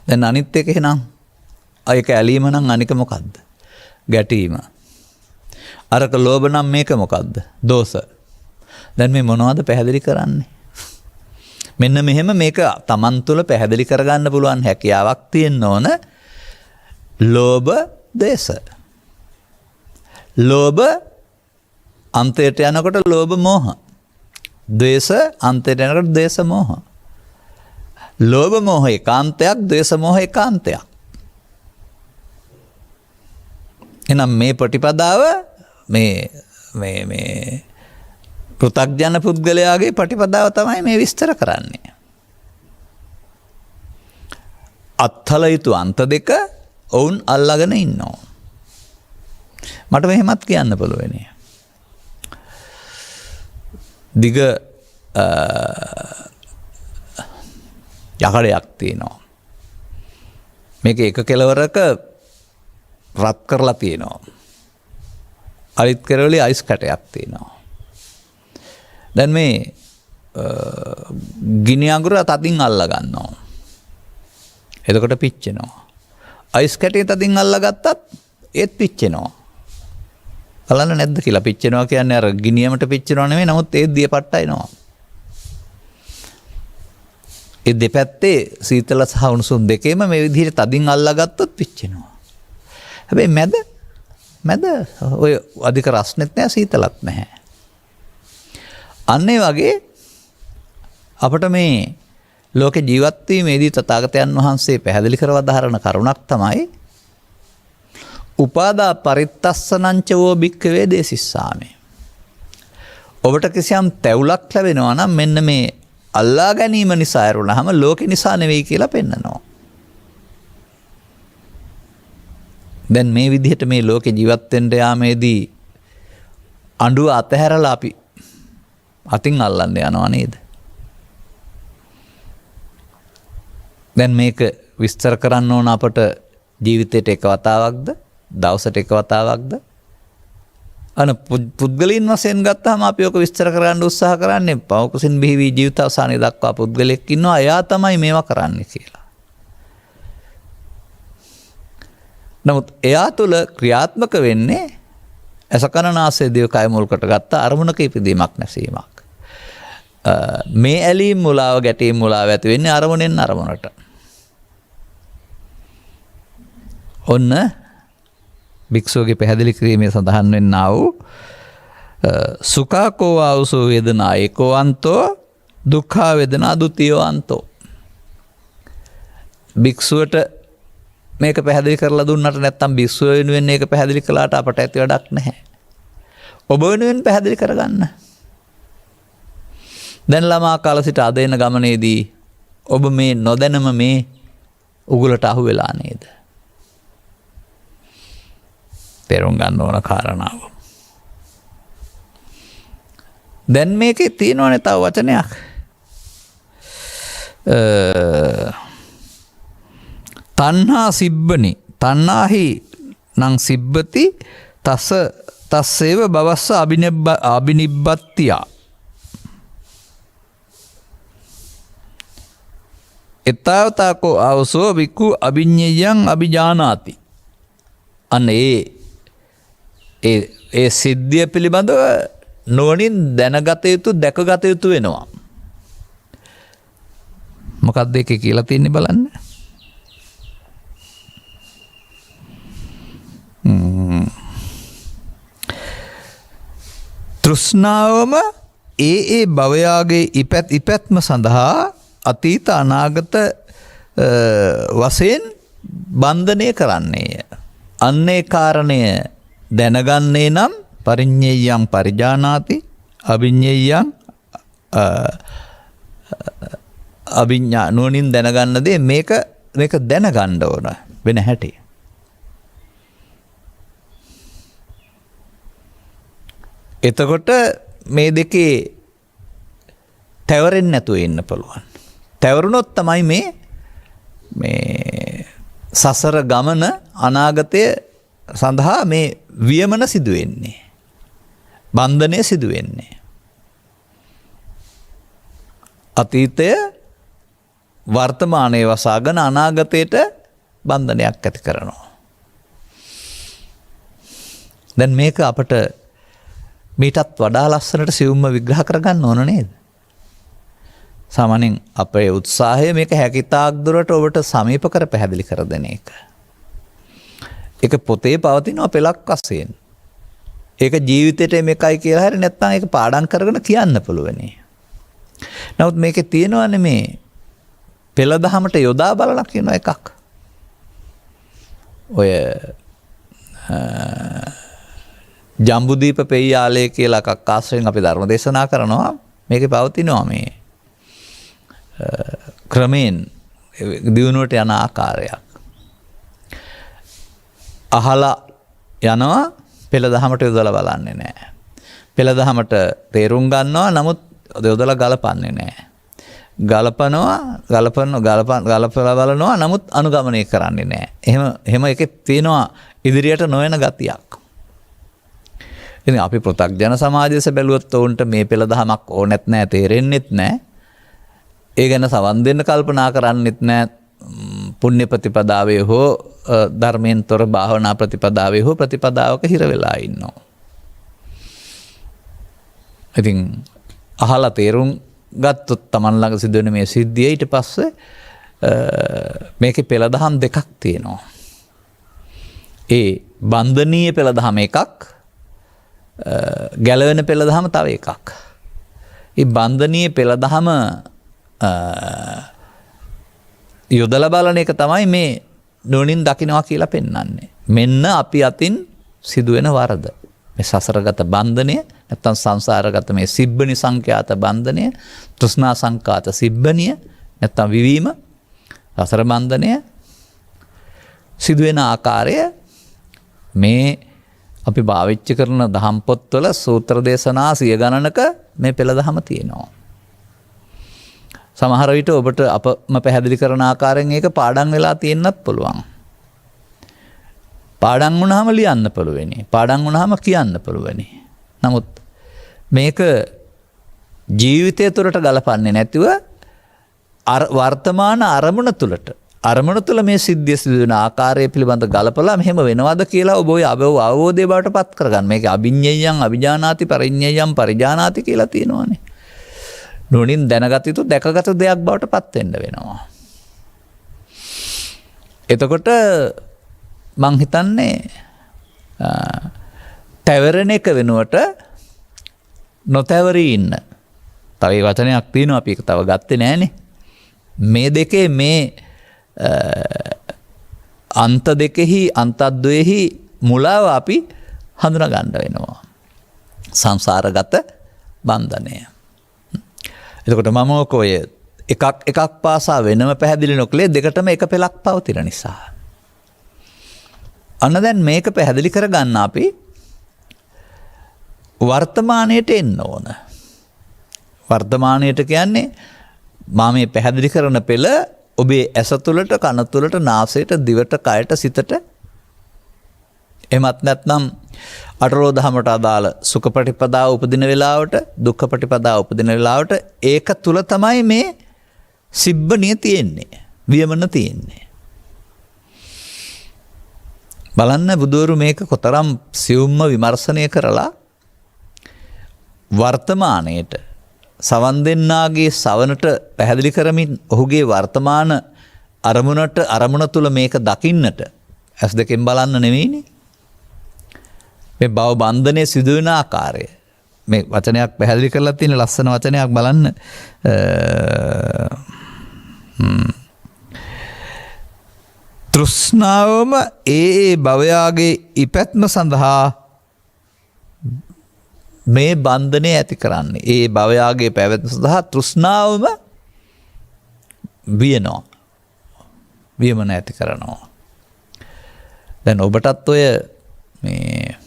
S2: දැන් අනිත් එක එහෙනම් ඒක ඇලීම නම් අනික මොකද්ද? ගැටීම. අරක ලෝභ නම් මේක මොකද්ද? දෝෂ. දැන් මේ මොනවද පැහැදිලි කරන්නේ? මෙන්න මෙහෙම මේක Taman තුල පැහැදිලි කරගන්න පුළුවන් හැකියාවක් තියෙන්න ඕන. ලෝභ, දේශ. ලෝභ අන්තයට යනකොට ලෝභ මෝහ. ද්වේෂ අන්තයට යනකොට ද්වේෂ මෝහ. ලෝභ මෝහ ඒකාන්තයක්, ද්වේෂ මෝහ ඒකාන්තයක්. එහෙනම් මේ ප්‍රතිපදාව මේ පෘථග්ජන පුද්ගලයාගේ ප්‍රතිපදාව තමයි මේ විස්තර කරන්නේ. අත්හල යුතු අන්ත දෙක ඔවුන් අල්ලාගෙන ඉන්නවා. මට මෙහෙමත් කියන්න පුළුවනි. දිග යකඩයක් තියෙනවා. මේක එක කෙලවරක රත් කරලා තියෙනවා. අනිත් කෙරවලේ අයිස් කැටයක් තියෙනවා. දැන් මේ ගිනි අඟුර තදින් අල්ලා ගන්නවා. එතකොට පිච්චෙනවා. අයිස් කැටේ තදින් අල්ලා ගත්තත් ඒත් පිච්චෙනවා. බලන්න නැද්ද කියලා? පිච්චෙනවා කියන්නේ අර ගිනියමට පිච්චෙනවා නෙමෙයි, නමුත් ඒත් දියපට්ට එනවා. ඒ දෙපැත්තේ සීතල සහ උණුසුම් දෙකේම මේ විදිහට තදින් අල්ලා ගත්තොත් පිච්චෙනවා. හැබැයි මැද ඔය අධික රස්නෙත් නැහැ, සීතලත් නැහැ. අන්න ඒ වගේ අපට මේ ලෝකේ ජීවත් වීමේදී තථාගතයන් වහන්සේ පැහැදිලි කරවදාරන කරුණක් තමයි උපාදා පරිත්තස්සනංච වෝ භික්ඛවේ දේසිස්සාමි. ඔබට කිසියම් තැවුලක් ලැබෙනවා නම් මෙන්න මේ අල්ලා ගැනීම නිසා ඇරුණාම ලෝකෙ නිසා නෙවෙයි කියලා පෙන්නනවා. දැන් මේ විදිහට මේ ලෝකේ ජීවත් වෙන්න යාමේදී අඬුව අතහැරලා අපි අතින් අල්ලන්න යනවා නේද? දැන් මේක විස්තර කරන්න ඕන අපට ජීවිතේට එක වතාවක්ද? දවසට එක වතාවක්ද? පුද්ගලයන් වශයෙන් ගත්තාම අපි ඔක විස්තර කරන්න උත්සාහ කරන්නේ පවකුසින් බිහිවි ජීවිත අවසානයේ දක්වා පුද්ගලෙක් ඉන්නවා, එයා තමයි මේවා කරන්නේ කියලා. නමුත් එයා තුළ ක්‍රියාත්මක වෙන්නේ අසකරනාසය දිවකය මුල්කට ගත්ත අරමුණක ඉපදීමක් නැසීමක්. මේ ඇලීම් මුලාව ගැටීම් මුලාව ඇති වෙන්නේ අරමුණෙන් අරමුණට. ඔන්න භික්ෂුවගේ පැහැදිලි කිරීමේ සඳහන් වෙන්නා වූ සුඛාකෝ ආවසෝ වේදනා ඒකෝ අන්තෝ දුක්ඛා වේදනා ဒ ුතියෝ අන්තෝ. භික්ෂුවට මේක පැහැදිලි කරලා දුන්නට නැත්නම් භික්ෂුව වෙනුවෙන් මේක පැහැදිලි කළාට අපට ඇති වැඩක් නැහැ. ඔබ වෙනුවෙන් පැහැදිලි කරගන්න. දැන් ළමා කාල සිට අද එන ගමනේදී ඔබ මේ නොදැනම මේ උගලට අහු වෙලා නේද? තේරුම් ගන්න ඕන කාරණාව. දැන් මේකේ තියෙනවනේ තව වචනයක්. තණ්හා සිබ්බනි තණ්හාහි නං සිබ්බති තස්සේව භවස්ස අබිනිබ්බත්තිය. එතාවතාකෝ ආවසෝ වික්ඛු අභිඤ්ඤයං අභිජානාති. අන්න ඒ සිද්ධිය පිළිබඳව නුවණින් දැනගත යුතු දැකගත යුතු වෙනවා. මොකක්ද ඒකේ කියලා තියෙන්නේ බලන්න. තෘෂ්ණාවම ඒ භවයාගේ ඉපැත්ම සඳහා අතීත අනාගත වශයෙන් බන්ධනය කරන්නේය. අන්නේ කාරණය දැනගන්නේ නම් පරිඤ්ඤයං පරිජානාති අභිඤ්ඤයං අභිඥා නුවණින් දැනගන්න දේ මේක දැනගන්න ඕන වෙන හැටි. එතකොට මේ දෙකේ තැවරෙන්නේ නැතුව ඉන්න පුළුවන්. තැවරුණොත් තමයි මේ සසර ගමන අනාගතය සඳහා මේ වියමන සිදු වෙන්නේ. බන්ධනය සිදු වෙන්නේ. අතීතය වර්තමානයේ වසාගෙන අනාගතයට බන්ධනයක් ඇති කරනවා. දැන් මේක අපට මීටත් වඩා ලස්සනට සියුම්ම විග්‍රහ කරගන්න ඕන නේද? සාමාන්‍යයෙන් අපේ උත්සාහය මේක හැකිතාක් දුරට ඔබට සමීප කර පැහැදිලි කර දෙන එක. ඒක පොතේ පවතිනවා පෙළක් වශයෙන්. ඒක ජීවිතේට මේකයි කියලා හරි නැත්නම් ඒක පාඩම් කරගෙන කියන්න පුළුවනි. නමුත් මේකේ තියෙනවනේ මේ පෙළ දහමට යොදා බලලා කියන එකක්. ඔය ජම්බුදීප පෙය්‍යාලය කියලා එකක් ආශ්‍රයෙන් අපි ධර්ම දේශනා කරනවා. මේකේ පවතිනවා මේ ක්‍රමයෙන් දියුණුවට යන ආකාරයක්. අහලා යනවා පෙළ දහමට යොදලා බලන්නේ නැහැ. පෙළ දහමට තේරුම් ගන්නවා නමුත් යොදලා ගලපන්නේ නැහැ. ගලපලා බලනවා නමුත් අනුගමනය කරන්නේ නැහැ. එහෙම එකේ තියෙනවා ඉදිරියට නොයන ගතියක්. ඉතින් අපි පෘථග්ජන සමාජයේ බැලුවොත් උන්ට මේ පෙළ දහමක් ඕනෙත් නැහැ, තේරෙන්නෙත් නැහැ. ඒ ගැන සවන් දෙන්න කල්පනා කරන්නෙත් නැහැ. පුණ්‍ය ප්‍රතිපදාවේ හෝ ධර්මයෙන් තොර භාවනා ප්‍රතිපදාවේ හෝ ප්‍රතිපදාවක හිර වෙලා ඉන්නවා. ඉතින් අහලා තේරුම් ගත්තොත් Taman ළඟ සිදුවෙන මේ සිද්ධිය ඊට පස්සේ මේකේ පෙළ දහම් දෙකක් තියෙනවා. ඒ බන්ධනීය පෙළ දහම එකක්, ගැලවෙන පෙළ දහම තව එකක්. මේ බන්ධනීය පෙළ දහම යොදලා බලන එක තමයි මේ නුවණින් දකින්නවා කියලා පෙන්වන්නේ. මෙන්න අපි අතින් සිදුවෙන වරද. මේ සසරගත බන්ධනය නැත්නම් සංසාරගත මේ සිබ්බනි සංඛ්‍යාත බන්ධනය, තෘෂ්ණා සංඛාත සිබ්බනිය නැත්නම් විවීම, සසර බන්ධනය සිදුවෙන ආකාරය මේ අපි භාවිත කරන දහම් පොත්වල සූත්‍ර දේශනා සිය ගණනක මේ පෙළ දහම තියෙනවා. සමහර විට ඔබට අපම පැහැදිලි කරන ආකාරයෙන් ඒක පාඩම් වෙලා තියෙන්නත් පුළුවන්. පාඩම් වුණාම ලියන්න පුළුවනි. පාඩම් වුණාම කියන්න පුළුවනි. නමුත් මේක ජීවිතය තුළට ගලපන්නේ නැතිව වර්තමාන අරමුණ තුළ මේ සිද්ධිය සිදුවෙන ආකාරය පිළිබඳ ගලපලා මෙහෙම වෙනවද කියලා ඔබ ඔය අවබෝධය බවට පත් කරගන්න. මේක අභිඤ්ඤයං අභිජානාති පරිඤ්ඤයං පරිජානාති කියලා තියෙනවානේ. නුවණින් දැනගත යුතු දැකගත දෙයක් බවට පත් වෙන්න වෙනවා. එතකොට මං හිතන්නේ තැවරෙන එක වෙනුවට නොතැවරී ඉන්න. තව ඒ වචනයක් තියෙනවා අපි ඒක තව ගත්තේ නෑනේ. මේ දෙකේ මේ අන්ත දෙකෙහි අන්තද්වයෙහි මුලාව අපි හඳුනා ගන්න වෙනවා. සංසාරගත බන්ධනය. එතකොට මම ඔය එකක් පාසා වෙනම පැහැදිලි නොකලේ දෙකටම එක පෙළක් පවතින නිසා. අන්න දැන් මේක පැහැදිලි කරගන්න අපි වර්තමානයට එන්න ඕන. වර්තමානයට කියන්නේ මම මේ පැහැදිලි කරන පෙළ ඔබේ ඇස තුළට, කන තුළට, නාසයට, දිවට, කයට, සිතට එමත් නැත්නම් අටලෝ දහමට අදාළ සුඛ ප්‍රතිපදාව උපදින වෙලාවට, දුක්ඛ ප්‍රතිපදාව උපදින වෙලාවට ඒක තුල තමයි මේ සිබ්බනිය තියෙන්නේ, වියමන තියෙන්නේ. බලන්න බුදුවරු මේක කොතරම් සියුම්ම විමර්ශනය කරලා වර්තමානයේට සවන් දෙන්නාගේ සවනට පැහැදිලි කරමින් ඔහුගේ වර්තමාන අරමුණ තුල මේක දකින්නට ඇස් දෙකෙන් බලන්න නෙවෙයිනේ. මේ භව බන්ධනයේ සිදුවෙන ආකාරය, මේ වචනයක් පැහැදිලි කරලා තියෙන ලස්සන වචනයක් බලන්න. තෘෂ්ණාවම ඒ භවයාගේ ඉපැත්ම සඳහා මේ බන්ධනය ඇති කරන්නේ. ඒ භවයාගේ පැවැත්ම සඳහා තෘෂ්ණාවම වියනවා. වියමන ඇති කරනවා. දැන් ඔබටත් ඔය මේ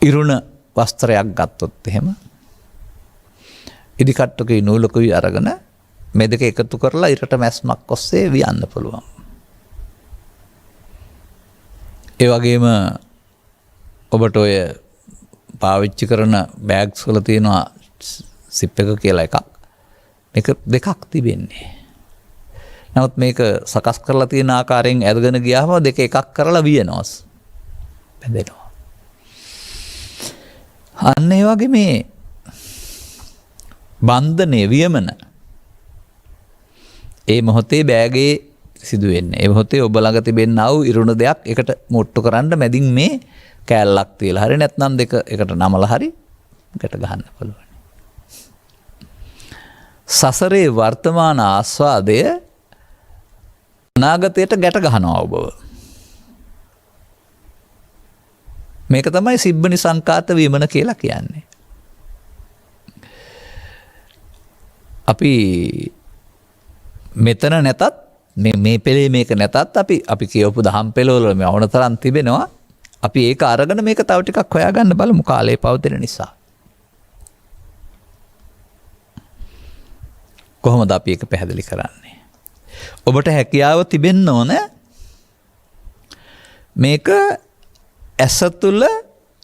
S2: ඉරුණ වස්ත්‍රයක් ගත්තොත් එහෙම ඉදිකට්ටකේ නූලකුයි අරගෙන මේ දෙක එකතු කරලා ඉරට මැස්මක් ඔස්සේ වියන්න පුළුවන්. ඒ වගේම ඔබට ඔය පාවිච්චි කරන බෑග්ස් වල තියෙනවා සිප් එක කියලා එකක්. මේක දෙකක් තිබෙන්නේ. නමුත් මේක සකස් කරලා තියෙන ආකාරයෙන් ඇදගෙන ගියාම දෙක එකක් කරලා වියනවා. බැඳෙනවා. අන්න ඒ වගේ මේ බන්ධනයේ වියමන ඒ මොහොතේ බෑගේ සිදුවෙන්නේ. ඒ මොහොතේ ඔබ ළඟ තිබෙනා වූ ඉරුණ දෙයක් එකට මුට්ටු කරන්න මැදින් මේ කෑල්ලක් තියලා හරි නැත්නම් දෙක එකට නමලා හරි ගැට ගහන්න පුළුවන්. සසරේ වර්තමාන ආස්වාදය අනාගතයට ගැට ගහනවා ඔබව. මේක තමයි සිබ්බනි සංකාත විමන කියලා කියන්නේ. අපි මෙතන නැතත් මේ පෙළේ මේක නැතත් අපි කියවපු දහම් පෙළවල මේ අවුන තරම් තිබෙනවා. අපි ඒක අරගෙන මේක තව ටිකක් හොයාගන්න බලමු කාලේ පවතින නිසා. කොහොමද අපි ඒක පැහැදිලි කරන්නේ? ඔබට හැකියාව තිබෙන්න ඕන මේක ඇස තුළ,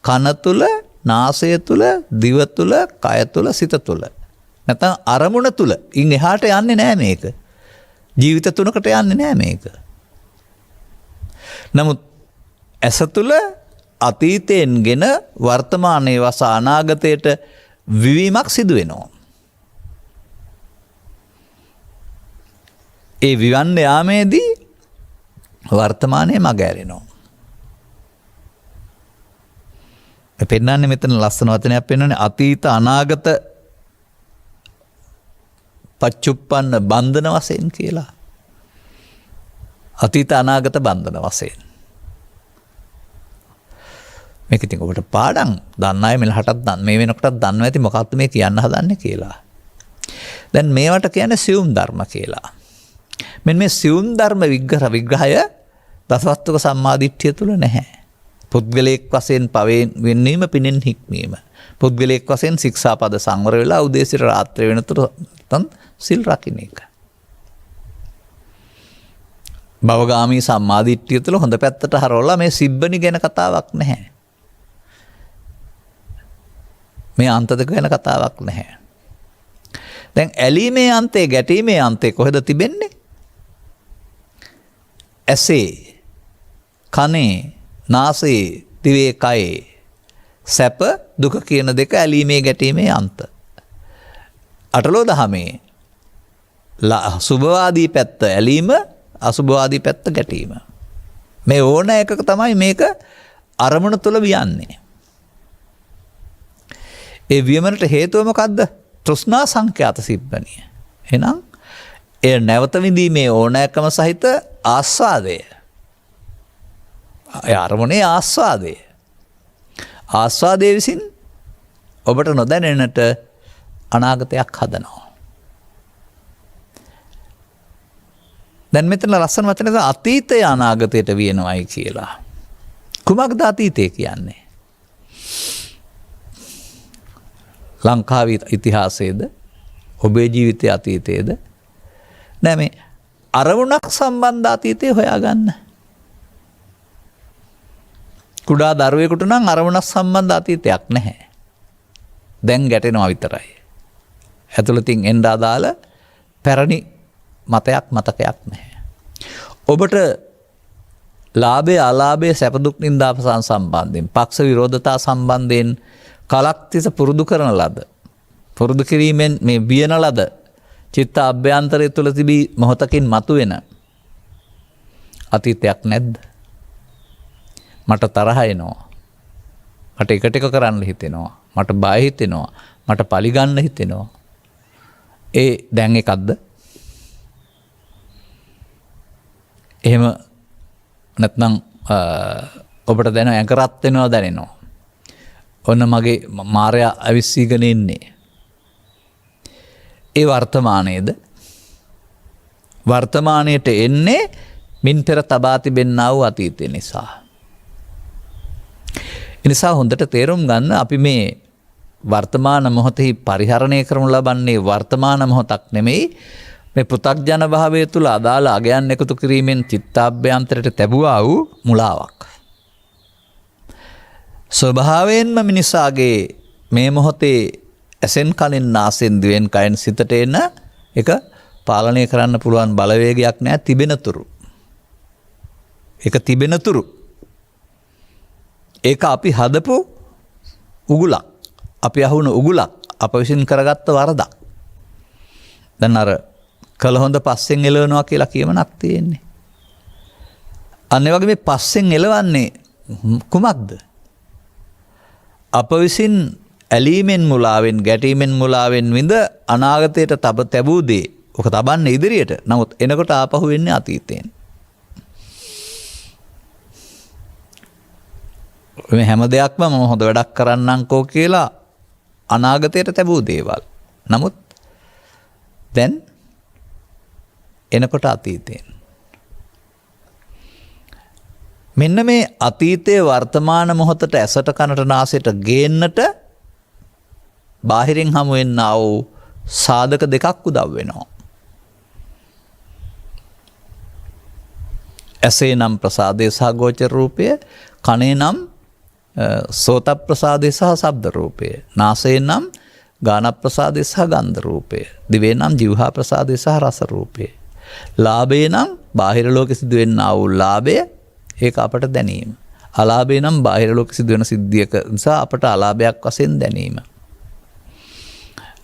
S2: කන තුළ, නාසය තුළ, දිව තුළ, කය තුළ, සිත තුළ. නැත්නම් අරමුණ තුළ. ඉන් එහාට යන්නේ නැහැ මේක. ජීවිත තුනකට යන්නේ නැහැ මේක. නමුත් ඇස තුළ අතීතයෙන් ගෙන වර්තමානයේ වස අනාගතයට විවීමක් සිදු වෙනවා. ඒ විවන්න යාමේදී වර්තමානයේ මග ඇරෙනවා. පෙන්නන්නේ මෙතන ලස්සන වචනයක් පෙන්නන්නේ අතීත අනාගත පච්චුප්පන්න බන්ධන වශයෙන් කියලා. අතීත අනාගත බන්ධන වශයෙන්. මේක ඉතින් ඔබට පාඩම් දන්න අය මෙලහටත් මේ වෙනකොටත් දන්නවා ඇති මොකක්ද මේ කියන්න හදන්නේ කියලා. දැන් මේවට කියන්නේ සියුම් ධර්ම කියලා. මෙන්න මේ සියුම් ධර්ම විග්‍රහය දසවස්තුක සම්මාදිට්ඨිය තුල නැහැ. පුද්ගලයෙක් වශයෙන් පවෙන් වෙන්නීම පිනෙන් හික්මීම. පුද්ගලයෙක් වශයෙන් ශික්ෂාපද සංවර වෙලා උදේ සිට රාත්‍රිය වෙනතුරු සිල් රකින්න එක. භවගාමී සම්මාදිට්ඨිය තුළ හොඳ පැත්තට හරවලා මේ සිබ්බනි ගැන කතාවක් නැහැ. මේ අන්ත දෙක ගැන කතාවක් නැහැ. දැන් ඇලීමේ අන්තේ ගැටීමේ අන්තේ කොහෙද තිබෙන්නේ? ඇසේ, කනේ, නාසයේ, දිවේ, කයේ සැප දුක කියන දෙක ඇලීමේ ගැටීමේ අන්ත. අටලෝ දහමේ සුභවාදී පැත්ත ඇලීම, අසුභවාදී පැත්ත ගැටීම. මේ ඕන එකක තමයි මේක අරමුණ තුළ වියන්නේ. ඒ වියමනට හේතුව මොකද්ද? තෘෂ්ණා සංඛ්‍යාත සිබ්බනිය. එහෙනම් ඒ නැවත විඳීමේ ඕනෑකම සහිත ආස්වාදය. ඒ අරමුණේ ආස්වාදය. ආස්වාදයේ විසින් ඔබට නොදැනෙන්නට අනාගතයක් හදනවා. දැන් මෙතන ලස්සන වචනයක් අතීතය අනාගතයට වියනවායි කියලා. කුමක්ද අතීතය කියන්නේ? ලංකාවේ ඉතිහාසයේද? ඔබේ ජීවිතයේ අතීතයේද? නෑ මේ අරමුණක් සම්බන්ධ අතීතය හොයාගන්න. කුඩා දරුවෙකුට නම් අරමුණක් සම්බන්ධ අතීතයක් නැහැ. දැන් ගැටෙනවා විතරයි. ඇතුළතින් එන්න අදාළ පැරණි මතකයක් නැහැ. ඔබට ලාභය අලාභය සැප දුක් නින්දා අපසාන සම්බන්ධයෙන් පක්ෂ විරෝධතා සම්බන්ධයෙන් කලක් තිස්ස පුරුදු කරන ලද පුරුදු කිරීමෙන් මේ බියන ලද චිත්ත අභ්‍යන්තරය තුළ තිබී මොහොතකින් මතුවෙන අතීතයක් නැද්ද? මට තරහ එනවා. මට එකට එක කරන්න හිතෙනවා. මට බය හිතෙනවා. මට පලි ගන්න හිතෙනවා. ඒ දැන් එකක්ද? එහෙම නැත්නම් ඔබට දැන ඇඟරත් වෙනවා දැනෙනවා. ඔන්න මගේ මාරයා අවිස්සීගෙන ඉන්නේ. ඒ වර්තමානයේද? වර්තමානයට එන්නේ මින් පෙර තබා තිබෙන්නා වූ අතීතය නිසා. එනිසා හොඳට තේරුම් ගන්න අපි මේ වර්තමාන මොහොතෙහි පරිහරණය කරනු ලබන්නේ වර්තමාන මොහොතක් නෙමෙයි මේ පෘථග්ජන භාවය තුළ අදාළ අගයන් එකතු කිරීමෙන් චිත්තාභ්‍යන්තරයට තැබුවා වූ මුලාවක්. ස්වභාවයෙන්ම මිනිසාගේ මේ මොහොතේ ඇසෙන් කනින් නාසයෙන් දිවෙන් කයෙන් සිතට එන එක පාලනය කරන්න පුළුවන් බලවේගයක් නැහැ තිබෙනතුරු. ඒක තිබෙනතුරු. ඒක අපි හදපු උගුලක්. අපි අහුණු උගුලක්. අප විසින් කරගත්ත වරදක්. දැන් අර කළ හොඳ පස්සෙන් එලවනවා කියලා කියමනක් තියෙන්නේ. අන්න ඒ වගේ මේ පස්සෙන් එලවන්නේ කුමක්ද? අප විසින් ඇලීමෙන් මුලාවෙන් ගැටීමෙන් මුලාවෙන් විඳ අනාගතයට තැබූ දේ ඔක තබන්නේ ඉදිරියට. නමුත් එනකොට ආපහු වෙන්නේ අතීතයෙන්. මේ හැම දෙයක්ම මම හොඳ වැඩක් කරන්නම්කෝ කියලා අනාගතයට තැබූ දේවල්. නමුත් දැන් එනකොට අතීතයෙන්. මෙන්න මේ අතීතයේ වර්තමාන මොහොතට ඇසට කනට නාසයට ගේන්නට බාහිරින් හමු වෙන්නා වූ සාධක දෙකක් උදව් වෙනවා. ඇසේ නම් ප්‍රසාදය සහ ගෝචර රූපය, කනේ නම් සෝත ප්‍රසාදය සහ ශබ්ද රූපය, නාසයෙන් නම් ගාන ප්‍රසාදය සහ ගන්ධ රූපය, දිවේ නම් જીවහා ප්‍රසාදය සහ රස රූපය. ලාභේ නම් බාහිර ලෝකෙ සිදුවෙන්නා වූ ලාභය ඒක අපට දැනීම. අලාභේ නම් බාහිර ලෝකෙ සිදුවෙන සිද්ධියක නිසා අපට අලාභයක් වශයෙන් දැනීම.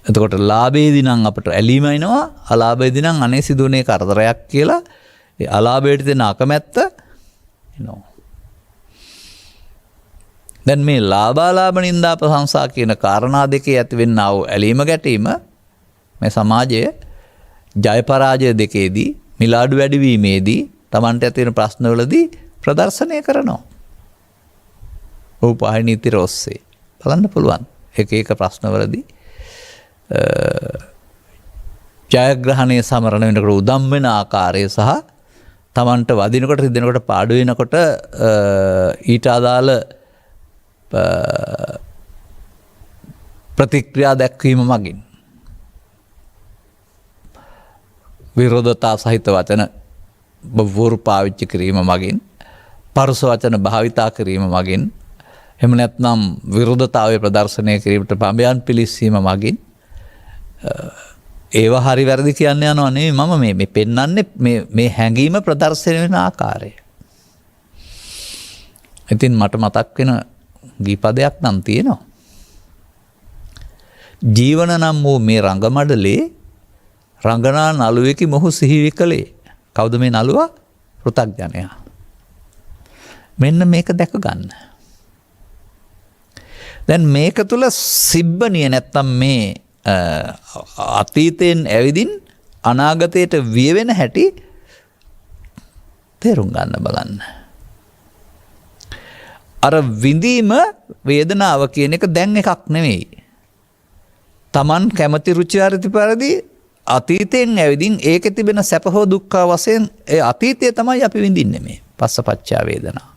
S2: එතකොට ලාභයේදී නම් අපට ඇලීම එනවා, අලාභයේදී නම් අනේ සිදුවනේ කරදරයක් කියලා ඒ අලාභයට දෙන අකමැත්ත එනවා. දැන් මේ ලාභාලාභ නින්දා ප්‍රශංසා කියන කාරණා දෙකේ ඇතිවෙනා වූ ඇලීම ගැටීම මේ සමාජයේ ජය පරාජය දෙකේදී මිලාඩු වැඩිවීමේදී Tamanට ඇති වෙන ප්‍රශ්නවලදී ප්‍රදර්ශනය කරනවා. උපාය නීති රොස්සේ බලන්න පුළුවන්. එක ප්‍රශ්නවලදී ජයග්‍රහණය සමරන වෙනකොට උදම් වෙන ආකාරය සහ Tamanට වදිනකොට රිදෙනකොට පාඩු වෙනකොට ඊට අදාළ ප්‍රතික්‍රියා දැක්වීම මගින් විරෝධතා සහිත වචන බොරු පාවිච්චි කිරීම මගින් පරුස වචන භාවිතා කිරීම මගින් එහෙම නැත්නම් විරෝධතාවය ප්‍රදර්ශනය කිරීමට පඹයන් පිලිස්සීම මගින් ඒව හරි වැරදි කියන්න යනවා නෙවෙයි මම මේ පෙන්වන්නේ මේ හැඟීම ප්‍රදර්ශනය වෙන ආකාරය. ඉතින් මට මතක් වෙන ගීපදයක් නම් තියෙනවා. ජීවන නම් වූ මේ රංගමඩලේ රංගනා නළුවෙකි මොහු සිහිවි කළේ. කවුද මේ නළුවා? පෘථග්ජනයා. මෙන්න මේක දැක ගන්න. දැන් මේක තුල සිබ්බණිය නැත්තම් මේ අතීතයෙන් ඇවිදින් අනාගතයට විය වෙන හැටි තේරුම් ගන්න බලන්න. අර විඳීම වේදනාව කියන එක දැන් එකක් නෙවෙයි. Taman කැමති රුචි අරුචි පරිදි අතීතයෙන් ඇවිදින් ඒකේ තිබෙන සැප හෝ දුක්ඛ වශයෙන් ඒ අතීතය තමයි අපි විඳින්නේ මේ පස්සපච්චා වේදනා.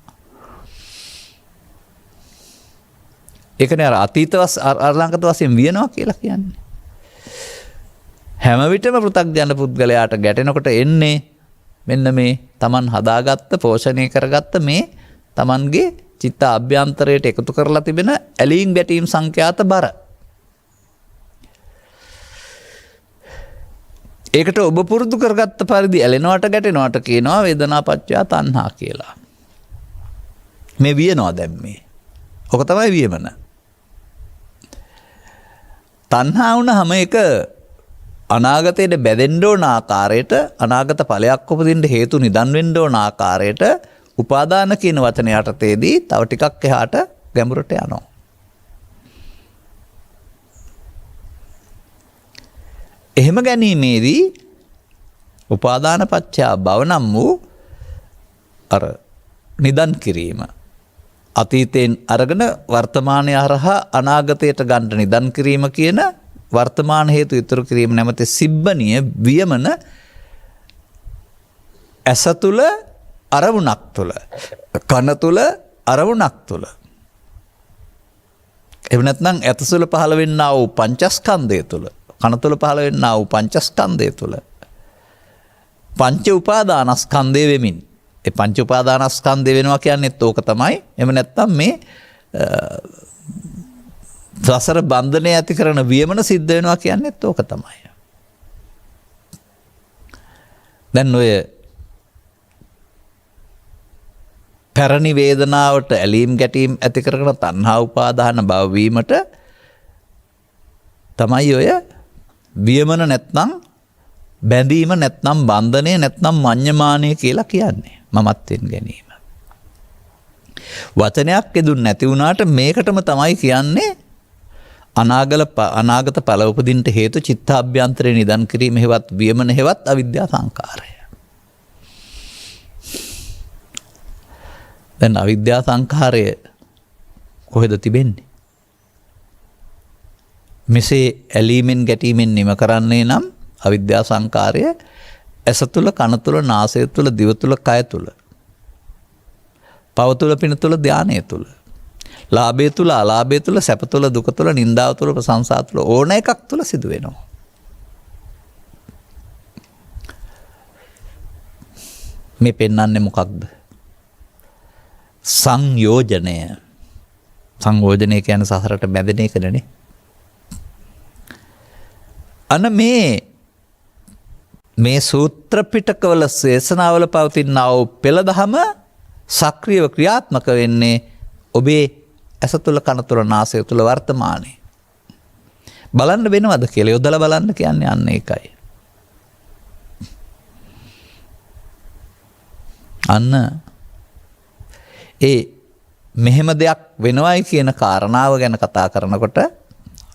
S2: ඒකනේ අර අතීතවස් අනාගත වශයෙන් වියනවා කියලා කියන්නේ. හැම විටම පෘථග්ජන පුද්ගලයාට ගැටෙනකොට එන්නේ මෙන්න මේ Taman හදාගත්ත පෝෂණය කරගත්ත මේ Tamanගේ චිත්ත අභ්‍යන්තරයට එකතු කරලා තිබෙන ඇලීම් ගැටීම් සංඛ්‍යාත බර. ඒකට ඔබ පුරුදු කරගත්ත පරිදි ඇලෙනවට ගැටෙනවට කියනවා වේදනාපච්චය තණ්හා කියලා. මේ වියනවා දැන් මේ. ඔක තමයි වියමන. තණ්හා වුණාම ඒක අනාගතයට බැඳෙන්න ඕන ආකාරයට අනාගත ඵලයක් උපදින්න හේතු නිදන් වෙන්න ඕන ආකාරයට උපාදාන කියන වචනය යටතේදී තව ටිකක් එහාට ගැඹුරට යනවා. එහෙම ගැනීමේදී උපාදාන පත්‍යා භව නම් වූ අර නිදන් කිරීම අතීතයෙන් අරගෙන වර්තමානය හරහා අනාගතයට ගන්න නිදන් කිරීම කියන වර්තමාන හේතු ඉතුරු කිරීම නැමැති සිබ්බණිය වියමන ඇස තුල අරමුණක් තුල කන තුල අරමුණක් තුල එහෙම නැත්නම් ඇතසුල පහළ වෙන්නා වූ පංචස්කන්ධය තුල කන තුල පහළ වෙන්නා වූ පංචස්කන්ධය තුල පංච උපාදානස්කන්ධය වෙමින් ඒ පංච උපාදානස්කන්ධය වෙනවා කියන්නේත් ඕක තමයි. එහෙම නැත්නම් මේ සසර බන්ධනය ඇති කරන වියමන සිද්ධ වෙනවා කියන්නේත් ඕක තමයි. දැන් ඔය පැරණි වේදනාවට ඇලීම් ගැටීම් ඇති කරගෙන තණ්හා උපාදාන භව වීමට තමයි ඔය වියමන නැත්නම් බැඳීම නැත්නම් බන්ධනය නැත්නම් මඤ්ඤමානය කියලා කියන්නේ. මමත්වෙන් ගැනීම. වචනයක් එදුන් නැති වුණාට මේකටම තමයි කියන්නේ අනාගත ඵල උපදින්නට හේතු චිත්තාභ්‍යන්තරේ නිදන් කිරීම හේවත් වියමන හේවත් අවිද්‍යා සංකාරය. දැන් අවිද්‍යා සංඛාරය කොහෙද තිබෙන්නේ? මෙසේ ඇලීමෙන් ගැටීමෙන් නිම කරන්නේ නම් අවිද්‍යා සංඛාරය ඇස තුල කන තුල නාසය තුල දිව තුල කය තුල පව තුල පින තුල ධානය තුල ලාභය තුල අලාභය තුල සැප තුල දුක තුල නින්දාව තුල ප්‍රශංසා තුල ඕන එකක් තුල සිදු වෙනවා. මේ පෙන්වන්නේ මොකක්ද? සංයෝජනය. සංයෝජනය කියන්නේ සසරට බැඳෙන එකනේ. අන මේ සූත්‍ර පිටකවල ශේෂනාවල පවතිනා වූ පෙළදහම සක්‍රියව ක්‍රියාත්මක වෙන්නේ ඔබේ ඇස තුල කන තුල නාසය තුල වර්තමානයේ. බලන්න වෙනවද කියලා යොදලා බලන්න කියන්නේ අන්න ඒකයි. අන්න මෙහෙම දෙයක් වෙනවයි කියන කාරණාව ගැන කතා කරනකොට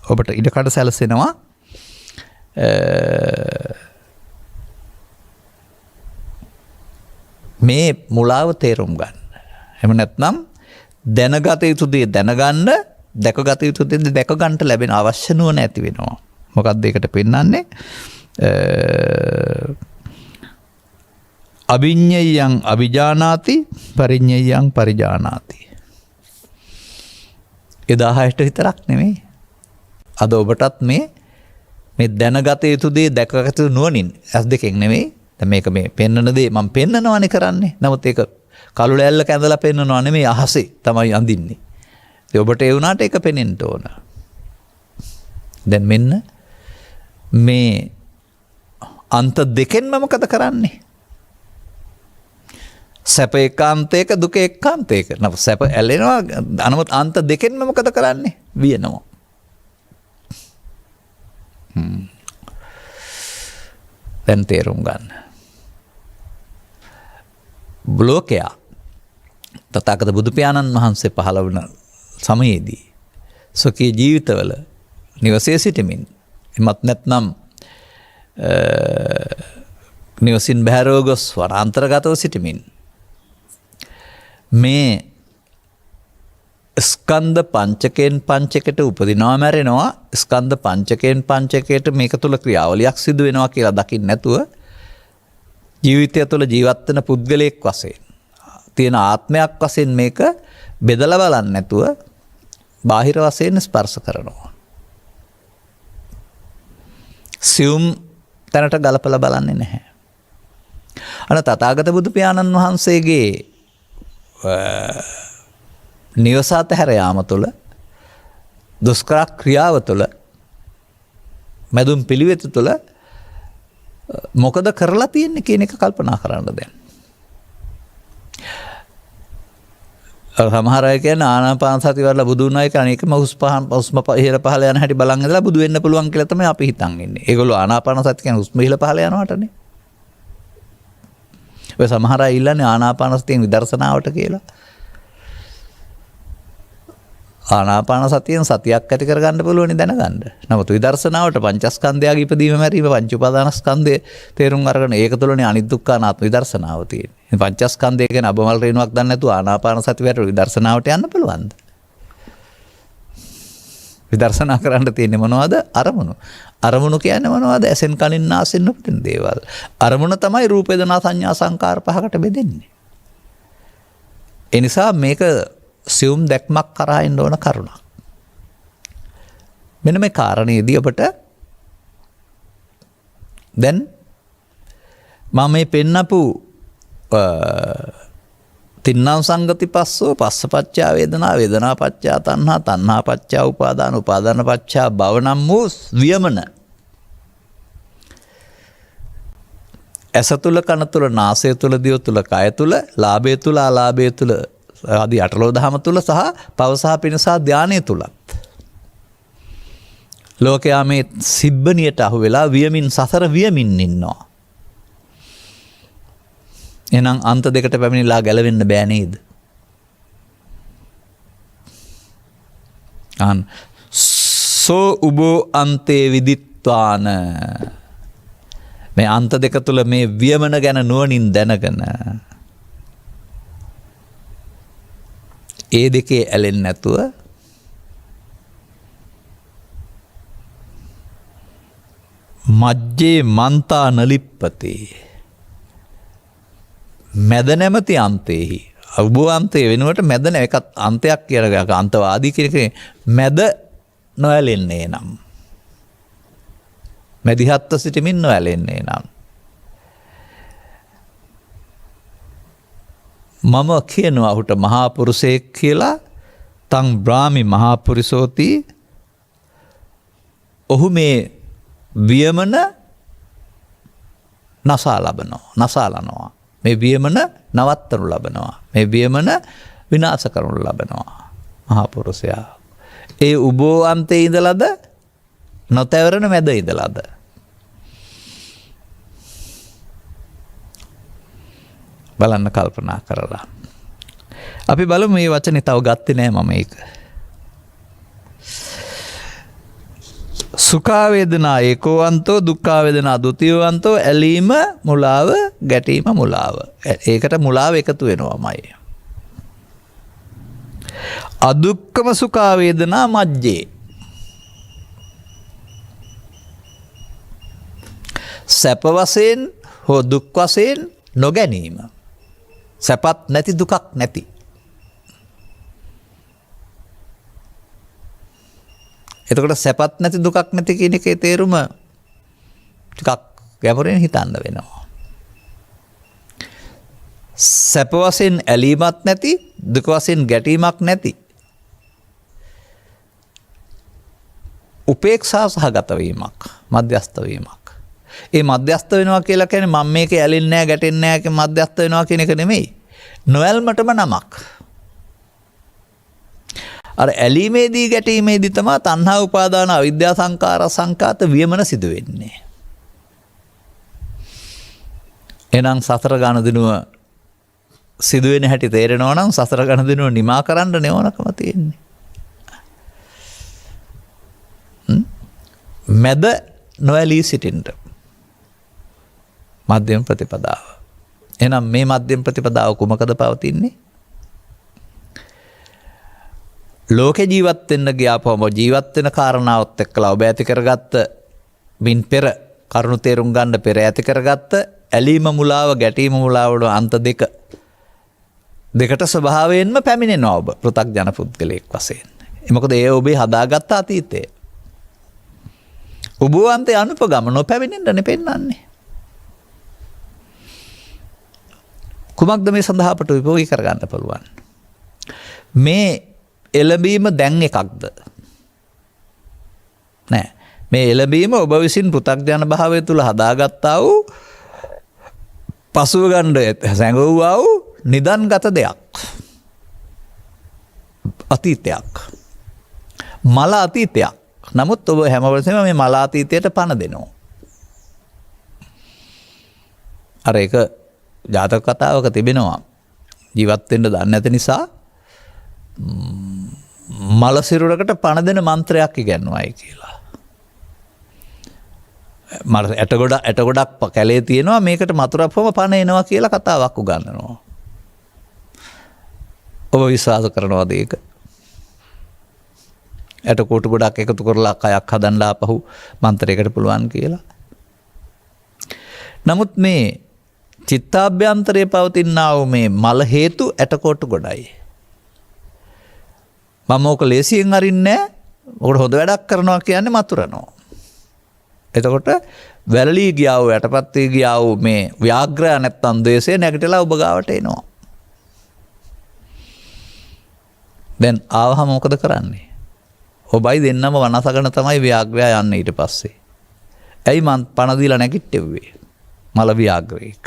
S2: ඔබට ඉඩකඩ සැලසෙනවා මේ මුලාව තේරුම් ගන්න. එහෙම නැත්නම් දැනගත යුතු දේ දැනගන්න, දැකගත යුතු දේ දැක ගන්නට ලැබෙන අවශ්‍ය නුවණ ඇති වෙනවා. මොකක්ද ඒකට පෙන්වන්නේ? අවිඤ්ඤයං අවිජානාති පරිඤ්ඤයං පරිජානාති. එදා හයට විතරක් නෙමෙයි. අද ඔබටත් මේ දැනගත යුතු දේ දැකගත යුතු නුවණින් ඇස් දෙකෙන් නෙමෙයි. දැන් මේක මේ පෙන්නන දේ මම පෙන්නනවානේ කරන්නේ. නමුත් ඒක කළු ලෑල්ල කැඳලා පෙන්නනවා නෙමෙයි අහසේ තමයි අඳින්නේ. ඒ ඔබට ඒ වුණාට ඒක පෙනෙන්න ඕන. දැන් මෙන්න මේ අන්ත දෙකෙන්ම මොකද කරන්නේ? සැප එකාන්තයක දුක එකාන්තයක. නමුත් සැප ඇලෙනවා. අනමුත් අන්ත දෙකෙන්ම මොකද කරන්නේ? වියනවා. දැන් තේරුම් ගන්න. බ්ලෝකයා තථාගත බුදු පියාණන් වහන්සේ පහළ වුණ සමයේදී සොකී ජීවිතවල නිවසේ සිටමින් එමත් නැත්නම් නිවසින් බැහැරව ගොස් වනාන්තරගතව සිටමින් මේ ස්කන්ධ පංචකයෙන් පංචකයට උපදිනවා මැරෙනවා ස්කන්ධ පංචකයෙන් පංචකයට මේක තුල ක්‍රියාවලියක් සිදු වෙනවා කියලා දකින්න නැතුව ජීවිතය තුළ ජීවත් වෙන පුද්ගලයෙක් වශයෙන් තියෙන ආත්මයක් වශයෙන් මේක බෙදලා බලන්නේ නැතුව බාහිර වශයෙන් ස්පර්ශ කරනවා. සියුම් තැනට ගලපලා බලන්නේ නැහැ. අන තථාගත බුදු පියාණන් වහන්සේගේ නිවසත හැර යාම තුළ දුෂ්කර ක්‍රියාව තුළ මැදුම් පිළිවෙත තුළ මොකද කරලා තියෙන්නේ කියන එක කල්පනා කරන්න දැන්. සමහර අය කියන්නේ ආනාපාන සති වල බුදු වුණා කියලා අනේකම හුස්ම ඉහළ පහළ යන හැටි බලන් ඉඳලා බුදු වෙන්න පුළුවන් කියලා තමයි අපි හිතන් ඉන්නේ. ඒගොල්ලෝ ආනාපාන සති කියන්නේ හුස්ම ඉහළ පහළ යනවටනේ. ඔය සමහර අය ඉල්ලන්නේ ආනාපාන සතියෙන් විදර්ශනාවට කියලා. ආනාපාන සතියෙන් සතියක් ඇති කරගන්න පුළුවන් දැනගන්න. නමුත් විදර්ශනාවට පංචස්කන්ධයගේ ඉපදීම මැරීම පංච උපාදානස්කන්ධය තේරුම් අරගෙන ඒක තුළනේ අනිත් දුක්ඛ අනාත්ම විදර්ශනාව තියෙන්නේ. පංචස්කන්ධය ගැන අබමල් රේණුවක් දන්නේ නැතුව ආනාපාන සතියට විදර්ශනාවට යන්න පුළුවන්ද? විදර්ශනා කරන්න තියෙන්නේ මොනවද? අරමුණු. අරමුණු කියන්නේ මොනවද? ඇසෙන් කනින් නාසයෙන් උපදින දේවල්. අරමුණ තමයි රූප වේදනා සංඥා සංකාර පහකට බෙදෙන්නේ. ඒ නිසා මේක සියුම් දැක්මක් කරා එන්න ඕන කරුණක්. මෙන්න මේ කාරණේදී ඔබට දැන් මම මේ පෙන්නපු තින්නම් සංගති පස්සෝ පස්සපච්චා වේදනා වේදනා පච්චා තණ්හා තණ්හා පච්චා උපාදාන උපාදාන පච්චා භව නම් වූ වියමන ඇස තුල කන තුල නාසය තුල දිව තුල කය තුල ලාභය තුල අලාභය තුල ආදී අටලෝ දහම තුල සහ පවසා පිණසා ධානය තුලත් ලෝකයා මේ සිබ්බනියට අහු වෙලා වියමින් සසර වියමින් ඉන්නවා. එහෙනම් අන්ත දෙකට පැමිණිලා ගැලවෙන්න බෑ නේද? සෝ උබෝ අන්තේ විදිත්වාන මේ අන්ත දෙක තුල මේ වියමන ගැන නුවණින් දැනගෙන ඒ දෙකේ ඇලෙන්නේ නැතුව මජ්ජේ මන්තා නලිප්පති මැද නැමති අන්තේහි උබෝ අන්තේ වෙනුවට මැද නැ එකත් අන්තයක් කියලා අන්තවාදී කියන මැද නොඇලෙන්නේ නම් මැදිහත්ව සිටමින් නොඇලෙන්නේ නම් මම කියනවා ඔහුට මහා පුරුෂයෙක් කියලා තං බ්‍රාහ්මි මහා පුරිසෝති ඔහු මේ වියමන නසාලනවා මේ වියමන නවත්තනු ලබනවා මේ වියමන විනාශ කරනු ලබනවා මහා පුරුෂයා ඒ උබෝ අන්තේ ඉඳලාද නොතැවරෙන මැද ඉඳලාද බලන්න කල්පනා කරලා අපි බලමු මේ වචනේ තව ගත්තේ නෑ මම ඒක සුඛා වේදනා ඒකෝවන්තෝ දුක්ඛා වේදනා ද්විතීයවන්තෝ ඇලීම මුලාව ගැටීම මුලාව ඒකට මුලාව එකතු වෙනවාමයි අදුක්ඛම සුඛා වේදනා මජ්ජේ සැප වශයෙන් හෝ දුක් වශයෙන් නොගැනීම සැපත් නැති දුකක් නැති එතකොට සැපත් නැති දුකක් නැති කියන එකේ තේරුම ටිකක් ගැඹුරින් හිතන්න වෙනවා සැප වශයෙන් ඇලීමක් නැති දුක වශයෙන් ගැටීමක් නැති උපේක්ෂා සහගත වීමක් මධ්‍යස්ථ වීමක් ඒ මධ්‍යස්ථ වෙනවා කියලා කියන්නේ මම මේක ඇලෙන්නේ නැහැ ගැටෙන්නේ නැහැ කියන මධ්‍යස්ථ වෙනවා කියන එක නෙමෙයි නොඇල්මටම නමක් අර ඇලීමේදී ගැටීමේදී තමයි තණ්හා උපාදාන අවිද්‍යා සංකාර සංකාත වියමන සිදු වෙන්නේ එහෙනම් සතර ගණ දිනුව සිදු වෙන හැටි තේරෙනවා නම් සතර ගණ දිනුව නිමා කරන්න නෙවනකම තියෙන්නේ මැද නොඇලී සිටින්න මධ්‍යම ප්‍රතිපදාව. එහෙනම් මේ මධ්‍යම ප්‍රතිපදාව කුමකද පවතින්නේ? ලෝකේ ජීවත් වෙන්න ගියාපම ජීවත් වෙන කාරණාවත් එක්කලා ඔබ ඇති කරගත්ත මින් පෙර කරුණු තේරුම් ගන්න පෙර ඇති කරගත්ත ඇලීම මුලාව ගැටීම මුලාව වල අන්ත දෙකට ස්වභාවයෙන්ම පැමිණෙනවා ඔබ පෘථග්ජන පුද්ගලයෙක් වශයෙන්. මොකද ඒ ඔබේ හදාගත්ත අතීතය. ඔබ අන්තේ අනුපගම නොපැමිණෙන්න පෙන්නන්නේ. කුමක්ද මේ සඳහා අපට උපයෝගී කරගන්න පුළුවන්? මේ එළඹීම දැන් එකක්ද? නෑ. මේ එළඹීම ඔබ විසින් පෘථග්ජන භාවය තුල හදාගත්තා වූ පසුව ගන්න සැඟවුවා වූ නිදන්ගත දෙයක්. අතීතයක්. මල අතීතයක්. නමුත් ඔබ හැම වෙලෙම මේ මල අතීතයට පණ දෙනවා. අර ඒක ජාතක කතාවක තිබෙනවා. ජීවත් වෙන්න දන්නේ නැති නිසා මල සිරුරකට පණ දෙන මන්ත්‍රයක් ඉගැන්වයි කියලා. මල ඇට ගොඩක් කැලේ තියෙනවා මේකට මතුරපුවම පණ එනවා කියලා කතාවක් උගන්වනවා. ඔබ විශ්වාස කරනවද ඒක? ඇට කොටු ගොඩක් එකතු කරලා කයක් හදන්න ආපහු මන්ත්‍රයකට පුළුවන් කියලා. නමුත් මේ චිත්තාභ්‍යන්තරයේ පවතිනා වූ මේ මල හේතු ඇටකොටු ගොඩයි. මම ඕක ලේසියෙන් අරින්නේ නැහැ. ඔකට හොඳ වැඩක් කරනවා කියන්නේ මතුරනවා. එතකොට වැළලී ගියා වූ යටපත් වී ගියා වූ මේ ව්‍යාග්‍රය නැත්තම් ද්වේෂය නැගිටලා ඔබ ගාවට එනවා. දැන් ආවහම මොකද කරන්නේ? ඔබයි දෙන්නම වනසගෙන තමයි ව්‍යාග්‍රය යන්නේ ඊට පස්සේ. ඇයි මං පණ දීලා නැගිට්ටෙව්වේ? මල ව්‍යාග්‍රේක.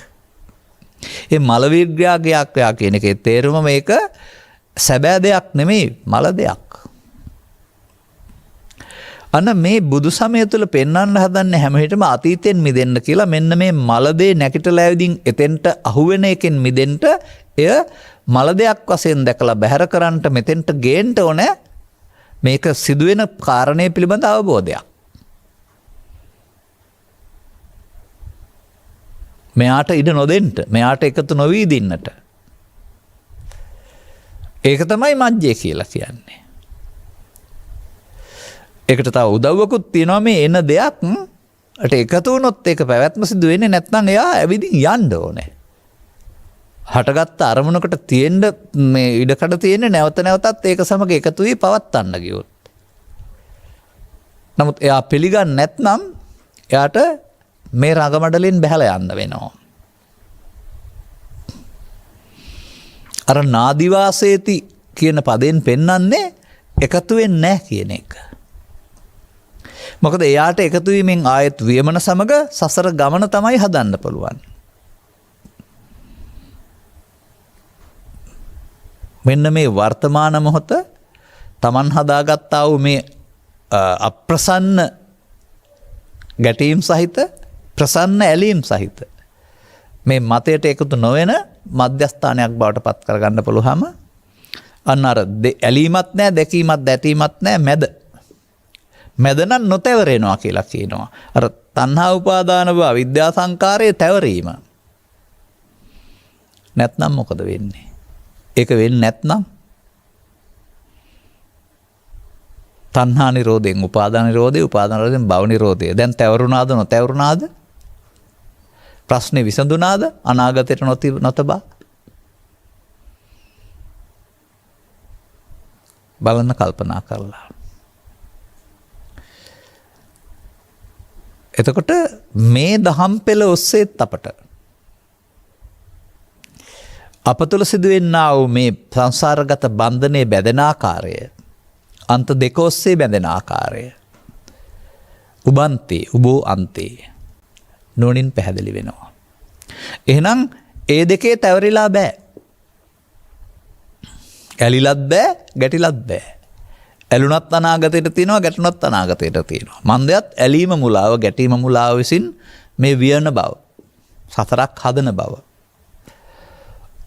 S2: ඒ මල ව්‍යාග්‍රයා කියන එකේ තේරුම මේක සැබෑ දෙයක් නෙමෙයි මල දෙයක්. අන්න මේ බුදු සමය තුළ පෙන්වන්න හදන්නේ හැම විටම අතීතයෙන් මිදෙන්න කියලා. මෙන්න මේ මල දේ නැකිටලා ඇවිදින් එතෙන්ට අහුවෙන එකෙන් මිදෙන්න එය මල දෙයක් වශයෙන් දැකලා බැහැර කරන්නට මෙතෙන්ට ගේන්න ඕනේ. මේක සිදුවෙන කාරණේ පිළිබඳ අවබෝධයක්. මෙයාට ඉඩ නොදෙන්න, මෙයාට එකතු නොවී දින්නට. ඒක තමයි මජ්ජේ කියලා කියන්නේ. ඒකට තව උදව්වකුත් තියෙනවා මේ එන දෙයක් අට එකතු වුණොත් ඒක පැවැත්ම සිදු වෙන්නේ නැත්නම් එයා ඇවිදින් යන්න ඕනේ. හටගත්ත අරමුණකට තියෙන්න මේ ඉඩකඩ තියෙන්නේ නැවත නැවතත් ඒක සමග එකතු වී පවත්වන්න ගියොත්. නමුත් එයා පිළිගන්නේ නැත්නම් එයාට මේ රඟමඩලෙන් බැහැලා යන්න වෙනවා. අර නාදිවාසේති කියන පදයෙන් පෙන්වන්නේ එකතු වෙන්නේ නැහැ කියන එක. මොකද එයාට එකතු වීමෙන් ආයත් වියමන සමග සසර ගමන තමයි හදන්න පුළුවන්. මෙන්න මේ වර්තමාන මොහොත Taman හදාගත්තා වූ මේ අප්‍රසන්න ගැටීම් සහිත ප්‍රසන්න ඇලීම් සහිත මේ මතයට එකතු නොවන මධ්‍යස්ථානයක් බවට පත් කරගන්න පුළුවන්ම අන්න අර ඇලීමත් නැහැ දැකීමත් දැටීමත් නැහැ මැද. මැද නම් නොතැවරෙනවා කියලා කියනවා. අර තණ්හා උපාදාන භව විද්‍යා සංකාරයේ තැවරීම. නැත්නම් මොකද වෙන්නේ? ඒක වෙන්නේ නැත්නම් තණ්හා නිරෝධයෙන් උපාදාන නිරෝධය, උපාදාන නිරෝධයෙන් භව නිරෝධය. දැන් තැවරුණාද නොතැවරුණාද? ප්‍රශ්නේ විසඳුණාද? අනාගතයට නොතබා බලන්න කල්පනා කරලා. එතකොට මේ දහම් පෙළ ඔස්සේත් අප තුළ සිදුවෙන්නා වූ මේ සංසාරගත බන්ධනයේ බැඳෙන ආකාරය, අන්ත දෙක ඔස්සේ බැඳෙන ආකාරය, උබන්තේ උබෝ අන්තේ නුවණින් පැහැදිලි වෙනවා. එහෙනම් ඒ දෙකේ තැවරිලා බෑ. ඇලිලත් බෑ, ගැටිලත් බෑ. ඇලුනත් අනාගතයට තියෙනවා, ගැටුනත් අනාගතයට තියෙනවා. මන්දයත් ඇලීම මුලාව, ගැටීම මුලාව විසින් මේ වියන බව, සතරක් හදන බව.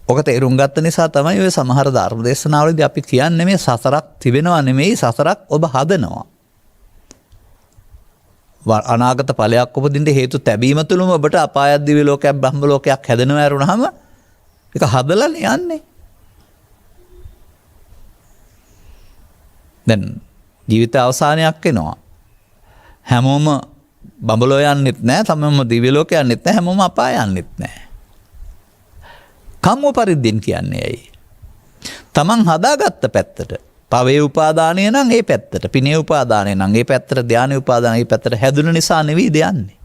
S2: ඔක තේරුම් ගත්ත නිසා තමයි ඔය සමහර ධර්ම දේශනාවලදී අපි කියන්නේ මේ සතරක් තිබෙනවා නෙමෙයි, සතරක් ඔබ හදනවා. අනාගත ඵලයක් උපදින්න හේතු තැබීම තුළම ඔබට අපායක්, දිව්‍ය ලෝකයක්, බ්‍රහ්ම ලෝකයක් හැදෙනවා ඇරුණාම ඒක හදලානේ යන්නේ. දැන් ජීවිත අවසානයක් එනවා. හැමෝම බඹලෝ යන්නෙත් නැහැ, තමම දිව්‍ය ලෝක යන්නෙත් නැහැ, හැමෝම අපාය යන්නෙත් නැහැ. කම්ම පරිද්දෙන් කියන්නේ ඇයි? තමන් හදාගත්ත පැත්තට. පවේ උපාදානය නම් ඒ පැත්තට, පිනේ උපාදානය නම් ඒ පැත්තට, ධානය උපාදානය ඒ පැත්තට හැදුන නිසා නෙවෙයි දෙයන්නේ.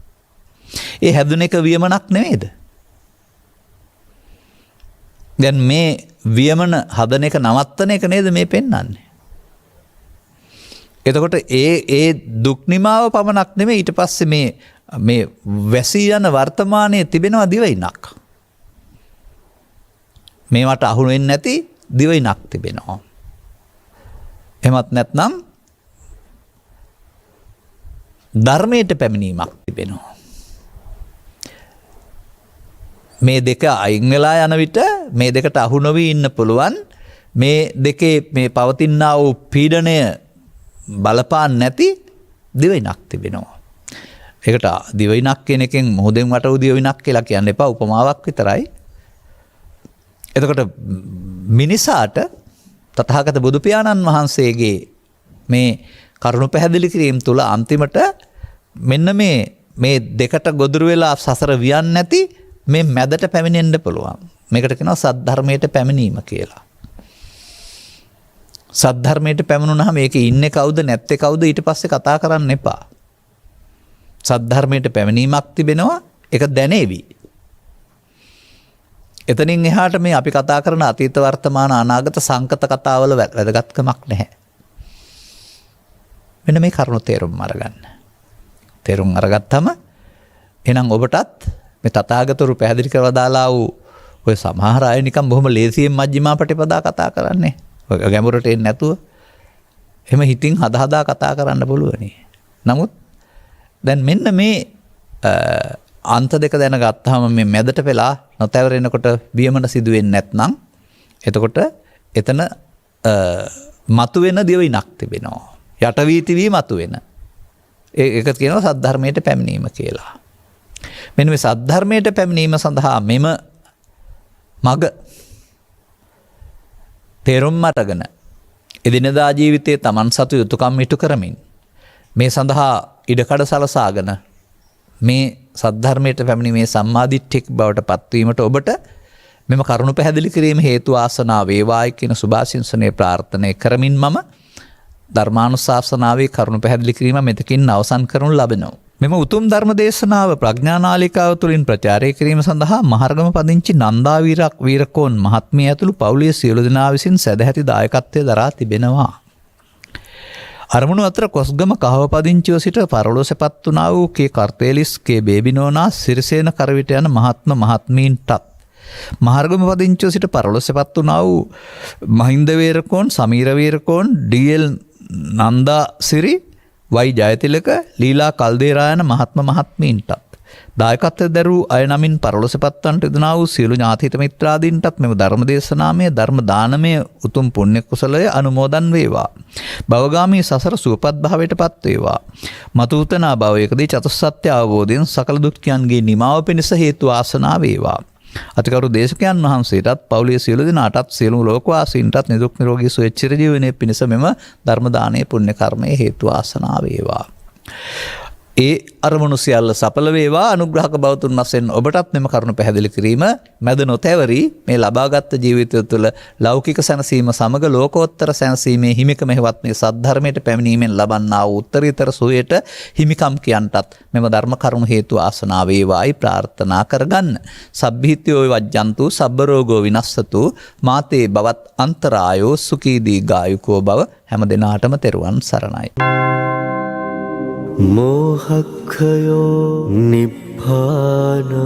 S2: ඒ හැදුන එක වියමනක් නෙවෙයිද? දැන් මේ වියමන හදන එක නවත්තන එක නේද මේ පෙන්වන්නේ? එතකොට ඒ දුක් නිමාව පමණක් නෙමෙයි, ඊට පස්සේ මේ වැසී යන වර්තමානයේ තිබෙනවා දිවයිනක්. මේවට අහු වෙන්නේ නැති දිවයිනක් තිබෙනවා. එහෙමත් නැත්නම් ධර්මයට පැමිණීමක් තිබෙනවා. මේ දෙක අයින් වෙලා යන විට මේ දෙකට අහු නොවී ඉන්න පුළුවන් මේ දෙකේ මේ පවතිනා වූ පීඩනය බලපාන් නැති දිවයිනක් තිබෙනවා. ඒකට දිවයිනක් කියන එකෙන් මොහොතෙන් වට වූ දිවයිනක් කියලා කියන්න එපා, උපමාවක් විතරයි. එතකොට මිනිසාට තථාගත බුදු පියාණන් වහන්සේගේ මේ කරුණු පැහැදිලි කිරීම තුළ අන්තිමට මෙන්න මේ දෙකට ගොදුරු වෙලා සසර වියන් නැති මේ මැදට පැමිණෙන්න පුළුවන්. මේකට කියනවා සද්ධර්මයට පැමිණීම කියලා. සද්ධර්මයට පැමිණුණාම මේකේ ඉන්නේ කවුද නැත්තේ කවුද ඊට පස්සේ කතා කරන්න එපා. සද්ධර්මයට පැමිණීමක් තිබෙනවා, ඒක දැනේවි. එතනින් එහාට මේ අපි කතා කරන අතීත වර්තමාන අනාගත සංකත කතාවල වැදගත්කමක් නැහැ. මෙන්න මේ කරුණු තේරුම් අරගන්න. තේරුම් අරගත්තම එහෙනම් ඔබටත් මේ තථාගතවරු පැහැදිලි කරලා දාලා වූ ඔය සමහර අය නිකන් බොහොම ලේසියෙන් මජ්ක්‍ධිමා පටිපදා කතා කරන්නේ. ඔය ගැඹුරට එන්නේ නැතුව එහෙම හිතින් හදා කතා කරන්න පුළුවනි. නමුත් දැන් මෙන්න මේ අන්ත දෙක දැනගත්තාම මේ මැදට වෙලා නොතැවරෙනකොට වියමන සිදු වෙන්නේ නැත්නම් එතකොට එතන මතුවෙන දිවිනක් තිබෙනවා. යට වීති වී මතුවෙන. ඒක කියනවා සද්ධර්මයට පැමිණීම කියලා. මෙන්න මේ සද්ධර්මයට පැමිණීම සඳහා මෙම මග තේරුම් අරගෙන එදිනදා ජීවිතයේ Taman සතු යුතුයකම් ඉටු කරමින් මේ සඳහා ඉඩකඩ සලසාගෙන මේ සද්ධර්මයට පැමිණීමේ සම්මාදිට්ඨික බවට පත්වීමට ඔබට මෙම කරුණු පැහැදිලි කිරීම හේතු ආසනා වේවායි කියන සුභාශිංසනයේ ප්‍රාර්ථනා කරමින් මම ධර්මානුශාසනාවේ කරුණු පැහැදිලි කිරීම මෙතකින් අවසන් කරනු ලබනවා. මෙම උතුම් ධර්ම දේශනාව ප්‍රඥානාලිකාව තුළින් ප්‍රචාරය කිරීම සඳහා මහරගම පදිංචි නන්දා වීරකෝන් මහත්මිය ඇතුළු පවුලේ සියලු දෙනා විසින් සදැහැති දායකත්වය දරා තිබෙනවා. අරමුණු අතර කොස්ගම කහවපදිංචිව සිට පරලෝසපත් වුණා වූ කේ කර්තේලිස් කේ බේබිනෝනා සිරිසේන කරවිට යන මහත්මීන්ටත් මහරගම පදිංචිව සිට පරලෝසපත් වුණා වූ මහින්ද වේරකෝන් සමීර වේරකෝන් ඩීඑල් නන්දා සිරි වයි ජයතිලක ලීලා කල්දේරායන මහත්මීන්ටත් දායකත්වය දරූ අය නමින් පරලොසපත්වන්ට යොදනා වූ සියලු ඥාතිහිත මිත්‍රාදීන්ටත් මෙම ධර්ම දේශනාමය ධර්ම දානමය උතුම් පුණ්‍ය කුසලය අනුමෝදන් වේවා. භවගාමී සසර සුවපත් භාවයට පත් වේවා. මතුතනා භවයකදී චතුස්සත්‍ය අවබෝධයෙන් සකල දුක්ඛයන්ගේ නිමාව පිණිස හේතු ආසනා වේවා. අතිකරු දේශකයන් වහන්සේටත් පවුලේ සියලු දෙනාටත් සියලු ලෝකවාසීන්ටත් නිදුක් නිරෝගී සුවය චිරජීවනයේ පිණිස මෙම ධර්ම දානයේ පුණ්‍ය කර්මයේ හේතු ආසනා වේවා. ඒ අරමුණු සියල්ල සඵල වේවා. අනුග්‍රහක බවතුන් වශයෙන් ඔබටත් මෙම කරුණ පැහැදිලි කිරීම මැද නොතැවරි මේ ලබාගත් ජීවිතය තුළ ලෞකික සැනසීම සමග ලෝකෝත්තර සැනසීමේ හිමිකම හෙවත් මේ සද්ධර්මයට පැමිණීමෙන් ලබන්නා වූ උත්තරීතර සුවයට හිමිකම් කියන්ටත් මෙම ධර්ම කරුණු හේතු ආසනා වේවායි ප්‍රාර්ථනා කරගන්න. සබ්බීත්‍යෝ වජ්ජන්තු සබ්බ රෝගෝ විනස්සතු මාතේ බවත් අන්තරායෝ සුඛී දීඝායුකෝ බව හැම දිනාටම තෙරුවන් සරණයි.
S3: मोहक्षयो निब्बानम्